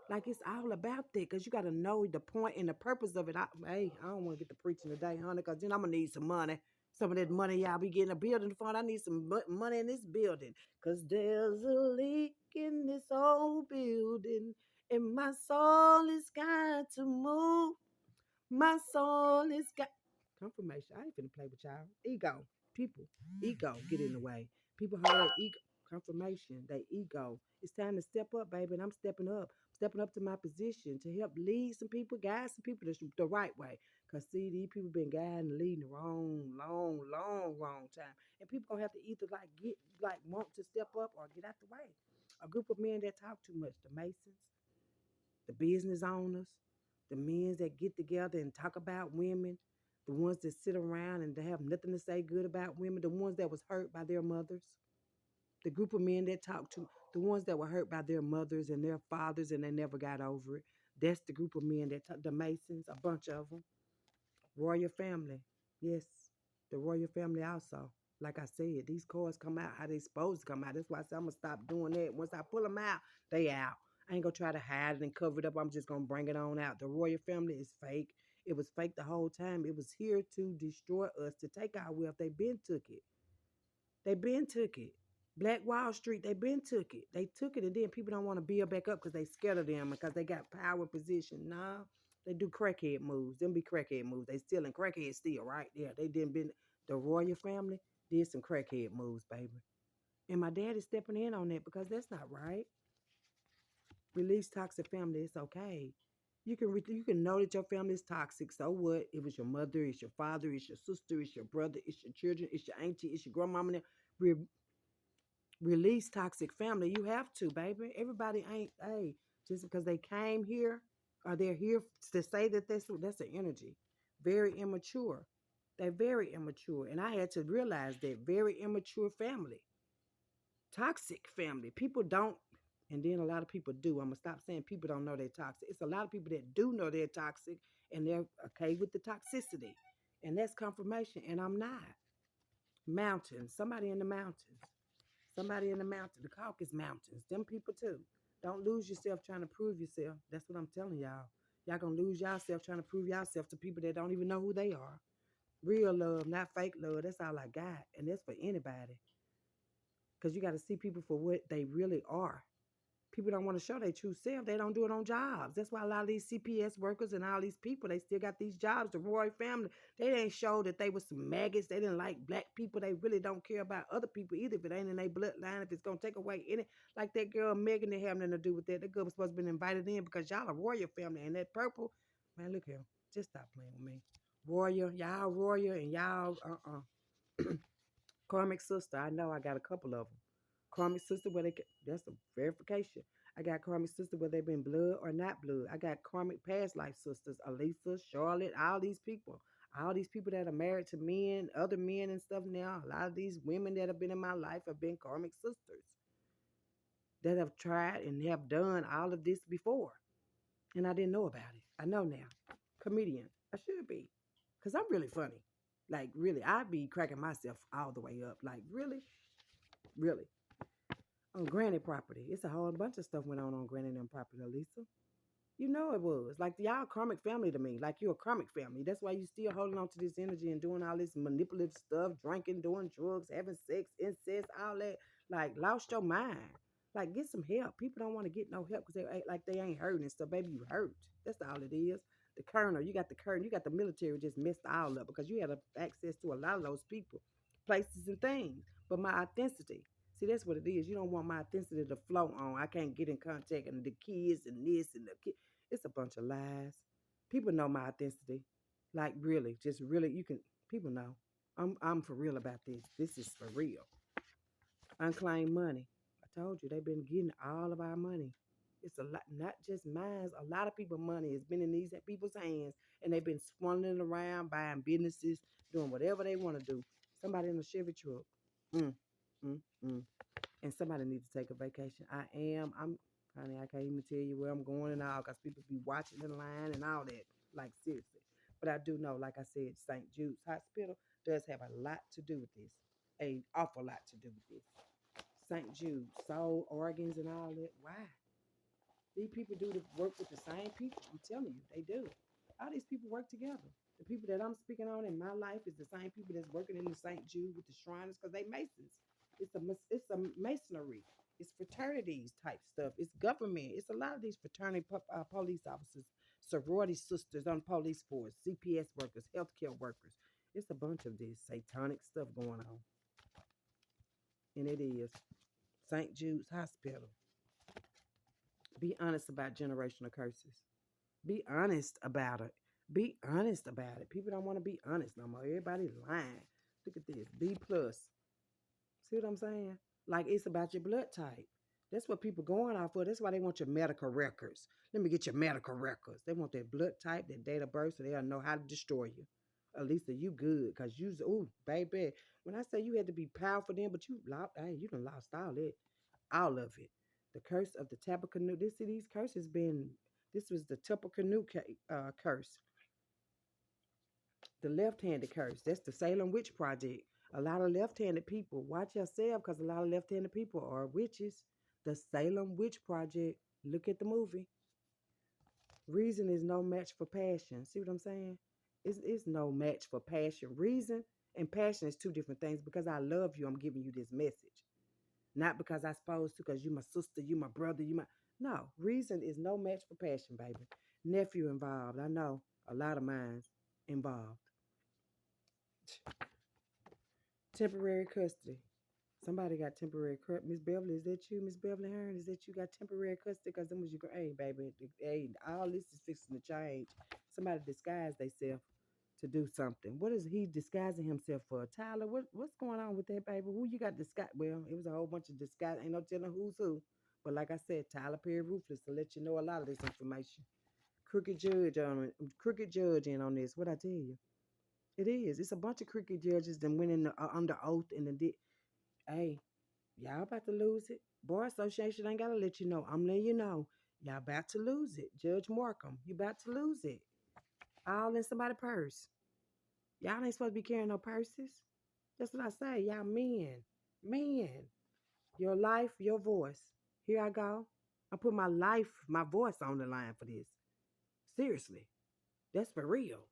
Like, it's all about that, because you got to know the point and the purpose of it. Hey, I don't want to get to preaching today, honey, because then I'm going to need some money. Some of that money y'all be getting a building fund. I need some money in this building, because there's a leak in this old building and my soul is got to move. My soul is got confirmation. I ain't finna play with y'all. Ego. People. Ego get in the way. People hold their ego. Confirmation. They ego. It's time to step up, baby. And I'm stepping up. Stepping up to my position to help lead some people, guide some people the right way. Because see, these people been guiding and leading the wrong, wrong time. And people gonna have to either want to step up or get out the way. A group of men that talk too much. The Masons, the business owners, the men that get together and talk about women, the ones that sit around and they have nothing to say good about women, the ones that was hurt by their mothers, the group of men that talk to, the ones that were hurt by their mothers and their fathers and they never got over it. That's the group of men that talk, the Masons, a bunch of them. Royal family. Yes, the royal family also. Like I said, these cards come out how they supposed to come out. That's why I said I'm gonna stop doing that. Once I pull them out, they out. I ain't gonna try to hide it and cover it up. I'm just gonna bring it on out. The royal family is fake. It was fake the whole time. It was here to destroy us, to take our wealth. They been took it. They been took it. Black Wall Street, they been took it. They took it, and then people don't want to build back up because they scared of them because they got power position. Nah, they do crackhead moves. Them be crackhead moves. They still in crackhead still, right? Yeah, they didn't been the royal family did some crackhead moves, baby. And my dad is stepping in on that because that's not right. Release toxic family. It's okay. You can know that your family is toxic. So what? It was your mother, it's your father, it's your sister, it's your brother, it's your children, it's your auntie, it's your grandmama. Release toxic family. You have to, baby. Everybody ain't, hey, just because they came here or they're here to say that that's an energy. Very immature. They're very immature. And I had to realize that very immature family, toxic family. People don't, and then a lot of people do. I'm gonna stop saying people don't know they're toxic. It's a lot of people that do know they're toxic and they're okay with the toxicity. And that's confirmation. And I'm not. Mountains. Somebody in the mountains. Somebody in the mountain, the Caucasus Mountains, them people too. Don't lose yourself trying to prove yourself. That's what I'm telling y'all. Y'all gonna lose yourself trying to prove yourself to people that don't even know who they are. Real love, not fake love. That's all I got. And that's for anybody. Because you got to see people for what they really are. People don't want to show their true self. They don't do it on jobs. That's why a lot of these CPS workers and all these people, they still got these jobs. The royal family, they didn't show that they was some maggots. They didn't like black people. They really don't care about other people either. If it ain't in their bloodline, if it's gonna take away any, like that girl Megan, they have nothing to do with that. That girl was supposed to be invited in because y'all a royal family. And that purple, man, look here, just stop playing with me. Royal, y'all royal, and y'all Karmic sister. I know I got a couple of them. Karmic sister, where that's a verification. I got karmic sister where they've been blood or not blood. I got karmic past life sisters, Alisa, Charlotte, all these people. All these people that are married to men, other men and stuff now. A lot of these women that have been in my life have been karmic sisters. that have tried and have done all of this before. And I didn't know about it. I know now. Comedian. I should be. Because I'm really funny. Like, really, I'd be cracking myself all the way up. Like, really? Really? On Granny property. It's a whole bunch of stuff went on Granny and them property, Lisa. You know it was. Like y'all karmic family to me. Like you're a karmic family. That's why you still holding on to this energy and doing all this manipulative stuff, drinking, doing drugs, having sex, incest, all that. Like lost your mind. Like get some help. People don't want to get no help because they act like they ain't hurting and stuff. Baby, you hurt. That's all it is. The colonel, you got the colonel, you got the military just messed all up because you had access to a lot of those people, places and things. But my authenticity. See, that's what it is. You don't want my authenticity to flow on. I can't get in contact and the kids and this and the kids. It's a bunch of lies. People know my authenticity. Like really, just really you can people know. I'm for real about this. This is for real. Unclaimed money. I told you they've been getting all of our money. It's a lot, not just mine. A lot of people's money has been in these people's hands, and they've been swirling around, buying businesses, doing whatever they want to do. Somebody in a Chevy truck. Mm, mm, mm. And somebody needs to take a vacation. I am. I'm, honey, I can't even tell you where I'm going and all because people be watching in line and all that. Like, seriously. But I do know, like I said, St. Jude's Hospital does have a lot to do with this. A awful lot to do with this. St. Jude, soul, organs, and all that. Why? These people do the work with the same people. I'm telling you, they do. All these people work together. The people that I'm speaking on in my life is the same people that's working in the St. Jude with the Shriners because they Masons. It's a masonry. It's fraternities type stuff. It's government. It's a lot of these fraternity police officers, sorority sisters on police force, CPS workers, healthcare workers. It's a bunch of this satanic stuff going on, and it is St. Jude's Hospital. Be honest about generational curses. Be honest about it. Be honest about it. People don't want to be honest no more. Everybody lying. Look at this. B plus. See what I'm saying? Like it's about your blood type. That's what people going off for. That's why they want your medical records. Let me get your medical records. They want their blood type, their date of birth, so they'll know how to destroy you. At least you good, cause you, ooh, baby. When I say you had to be powerful then, but you lost, hey, you done lost all of it. The curse of the Tabernacle. This see these curses been. This was the Tabernacle curse, the left-handed curse. That's the Salem Witch Project. A lot of left-handed people. Watch yourself, because a lot of left-handed people are witches. The Salem Witch Project. Look at the movie. Reason is no match for passion. See what I'm saying? It's no match for passion. Reason and passion is two different things. Because I love you, I'm giving you this message. Not because I supposed to, because you my sister, you my brother, you my no. Reason is no match for passion, baby. Nephew involved. I know a lot of minds involved. Temporary custody. Somebody got temporary custody. Miss Beverly, is that you? Miss Beverly Hearn, is that you got temporary custody? Because them was your, hey, baby, hey, all this is fixing to change. Somebody disguised themselves to do something. What is he disguising himself for? Tyler, what's going on with that, baby? Who you got disguised? Well, it was a whole bunch of disguise. Ain't no telling who's who. But like I said, Tyler Perry Ruthless to let you know a lot of this information. Crooked judge in on this. What I tell you? It is. It's a bunch of crooked judges that went in under oath and then did. Hey, y'all about to lose it. Bar Association ain't gotta let you know. I'm letting you know. Y'all about to lose it. Judge Markham, you about to lose it. All in somebody's purse. Y'all ain't supposed to be carrying no purses. That's what I say. Y'all men. Men. Your life, your voice. Here I go. I put my life, my voice on the line for this. Seriously. That's for real.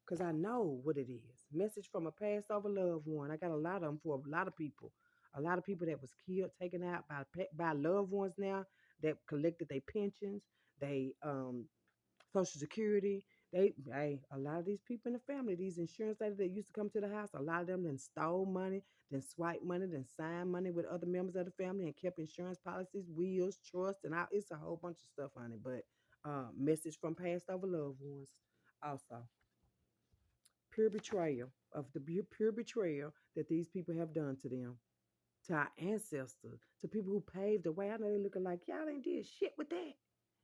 Because I know what it is. Message from a passed over loved one. I got a lot of them for a lot of people. A lot of people that was killed, taken out by loved ones now that collected their pensions, they Social Security. A lot of these people in the family, these insurance ladies that used to come to the house, a lot of them then stole money, then swiped money, then signed money with other members of the family and kept insurance policies, wills, trust, and all. It's a whole bunch of stuff on it. But message from passed over loved ones also. Pure betrayal of the pure betrayal that these people have done to them, to our ancestors, to people who paved the way. I know they looking like y'all ain't did shit with that.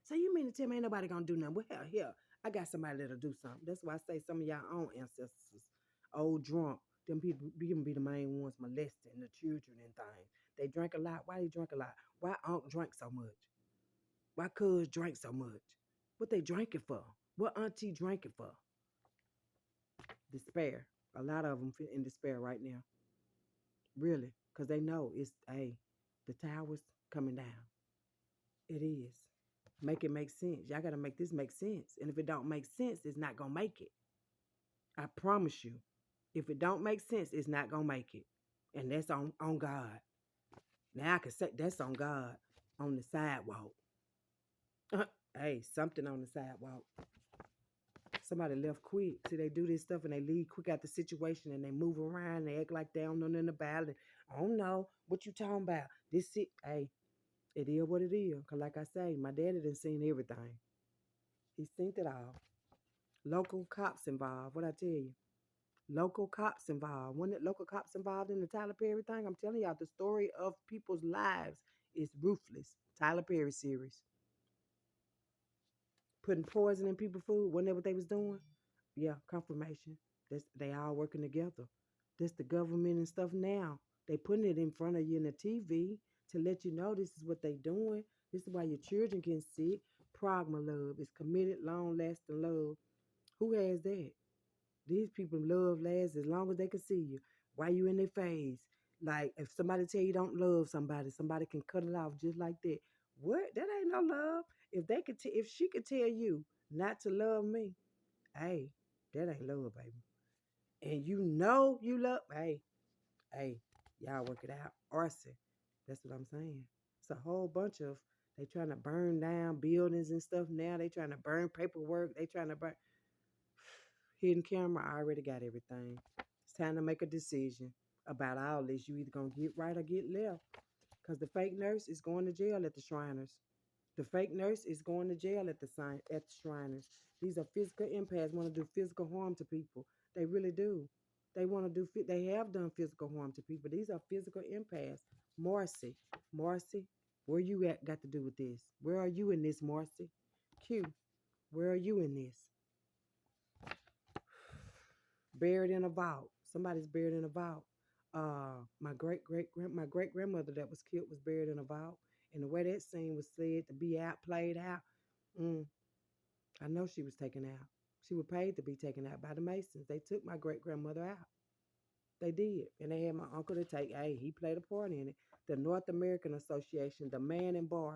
So you mean to tell me ain't nobody gonna do nothing? Well, hell, here I got somebody that'll do something. That's why I say some of y'all own ancestors, old drunk, them people be the main ones molesting the children and things. They drink a lot. Why they drink a lot? Why Unc drink so much? Why Cuz drink so much? What they drinking for? What Auntie drinking for? Despair. A lot of them in despair right now. Really, because they know it's the tower's coming down. It is. Make it make sense. Y'all gotta make this make sense. And if it don't make sense, it's not gonna make it. I promise you. If it don't make sense, it's not gonna make it. And that's on God. Now I can say that's on God on the sidewalk. Hey, something on the sidewalk. Somebody left quick. See, they do this stuff and they leave quick out the situation and they move around. They act like they don't know nothing about it. I don't know what you talking about. Hey, it is what it is. Cause like I say, my daddy done seen everything. He seen it all. Local cops involved. What I tell you? Local cops involved. When the local cops involved in the Tyler Perry thing, I'm telling y'all, the story of people's lives is ruthless. Tyler Perry series. Putting poison in people's food. Wasn't that what they was doing? Yeah, confirmation. They all working together. That's the government and stuff now. They putting it in front of you in the TV to let you know this is what they doing. This is why your children get sick. Pragma love is committed, long lasting love. Who has that? These people love lasts as long as they can see you. Why you in their face? Like if somebody tell you don't love somebody, somebody can cut it off just like that. What? That ain't no love. If they could, if she could tell you not to love me, hey, that ain't love, baby. And you know you love, hey, y'all work it out. Arson. That's what I'm saying. It's a whole bunch of they trying to burn down buildings and stuff now. They trying to burn paperwork. They trying to burn hidden camera. I already got everything. It's time to make a decision about all this. You either gonna get right or get left. Cause the fake nurse is going to jail at the Shriners. The fake nurse is going to jail at the Shriners. These are physical empaths. Want to do physical harm to people. They really do. They want to do. They have done physical harm to people. These are physical empaths. Marcy, where you at? Got to do with this? Where are you in this, Marcy? Q, where are you in this? Buried in a vault. Somebody's buried in a vault. My great grandmother that was killed was buried in a vault. And the way that scene was said to be out, played out, mm, I know she was taken out. She was paid to be taken out by the Masons. They took my great grandmother out. They did. And they had my uncle to take, hey, he played a part in it. The North American Association, the Man and Boy.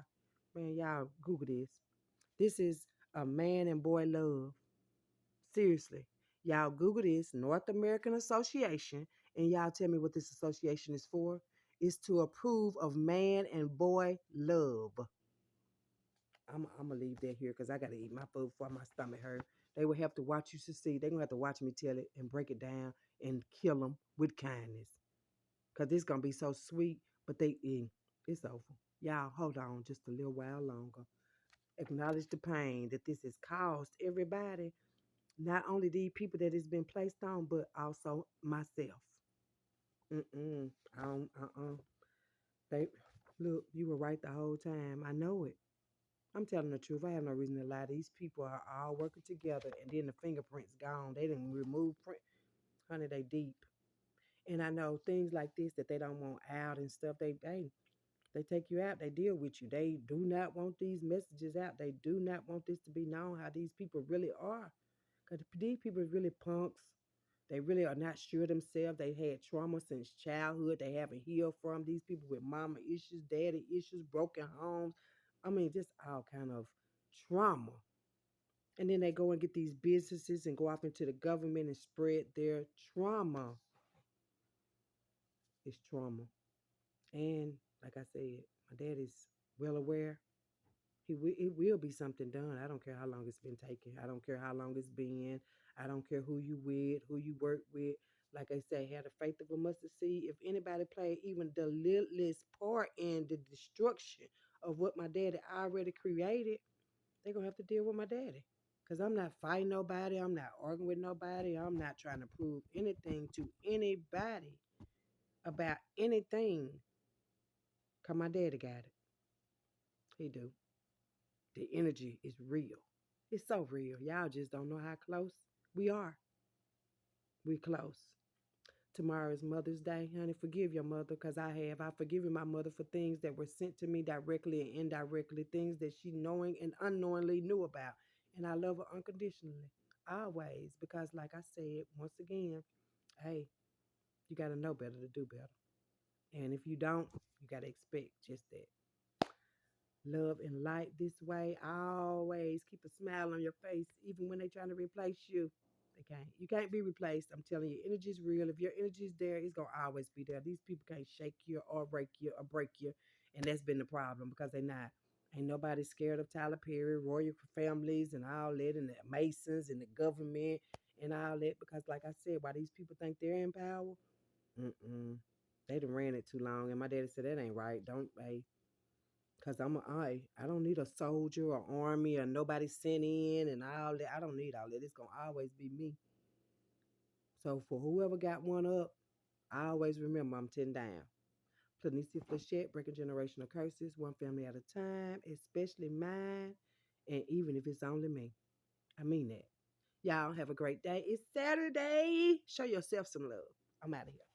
Man, y'all Google this. This is a man and boy love. Seriously. Y'all Google this, North American Association, and y'all tell me what this association is for. It's to approve of man and boy love. I'm gonna leave that here because I gotta eat my food before my stomach hurt. They will have to watch you succeed. They're gonna have to watch me tell it and break it down and kill them with kindness. Cause it's gonna be so sweet, but it's over. Y'all hold on just a little while longer. Acknowledge the pain that this has caused everybody, not only the people that it's been placed on, but also myself. Mm-mm. I don't, They, look, you were right the whole time. I know it. I'm telling the truth. I have no reason to lie. These people are all working together, and then the fingerprints gone. They didn't remove print. Honey, they deep. And I know things like this that they don't want out and stuff. They take you out. They deal with you. They do not want these messages out. They do not want this to be known how these people really are. Because these people are really punks. They really are not sure themselves. They had trauma since childhood. They haven't healed from. These people with mama issues, daddy issues, broken homes. I mean, just all kind of trauma. And then they go and get these businesses and go off into the government and spread their trauma. It's trauma. And like I said, my dad is well aware. It will be something done. I don't care how long it's been taking. I don't care how long it's been. I don't care who you with, who you work with. Like I say, have the faith of a mustard seed. If anybody played even the littlest part in the destruction of what my daddy already created, they're going to have to deal with my daddy. Because I'm not fighting nobody. I'm not arguing with nobody. I'm not trying to prove anything to anybody about anything. Because my daddy got it. He do. The energy is real. It's so real. Y'all just don't know how close we are. We close. Tomorrow is Mother's Day, honey. Forgive your mother, because I have. I've forgiven my mother for things that were sent to me directly and indirectly, things that she knowing and unknowingly knew about. And I love her unconditionally, always, because, like I said, once again, hey, you got to know better to do better. And if you don't, you got to expect just that. Love and light this way. Always keep a smile on your face, even when they're trying to replace you. They can't. You can't be replaced. I'm telling you, energy is real. If your energy is there, it's gonna always be there. These people can't shake you or break you, and that's been the problem because they're not. Ain't nobody scared of Tyler Perry, royal families, and all that, and the Masons and the government and all that. Because, like I said, why these people think they're in power? Mm-mm. They done ran it too long, and my daddy said that ain't right. Don't hey, cause I don't need a soldier or army or nobody sent in and all that. I don't need all that. It's gonna always be me. So for whoever got one up, I always remember I'm 10 down. Planitia Flechette, breaking generational curses, one family at a time, especially mine, and even if it's only me. I mean that. Y'all have a great day. It's Saturday. Show yourself some love. I'm out of here.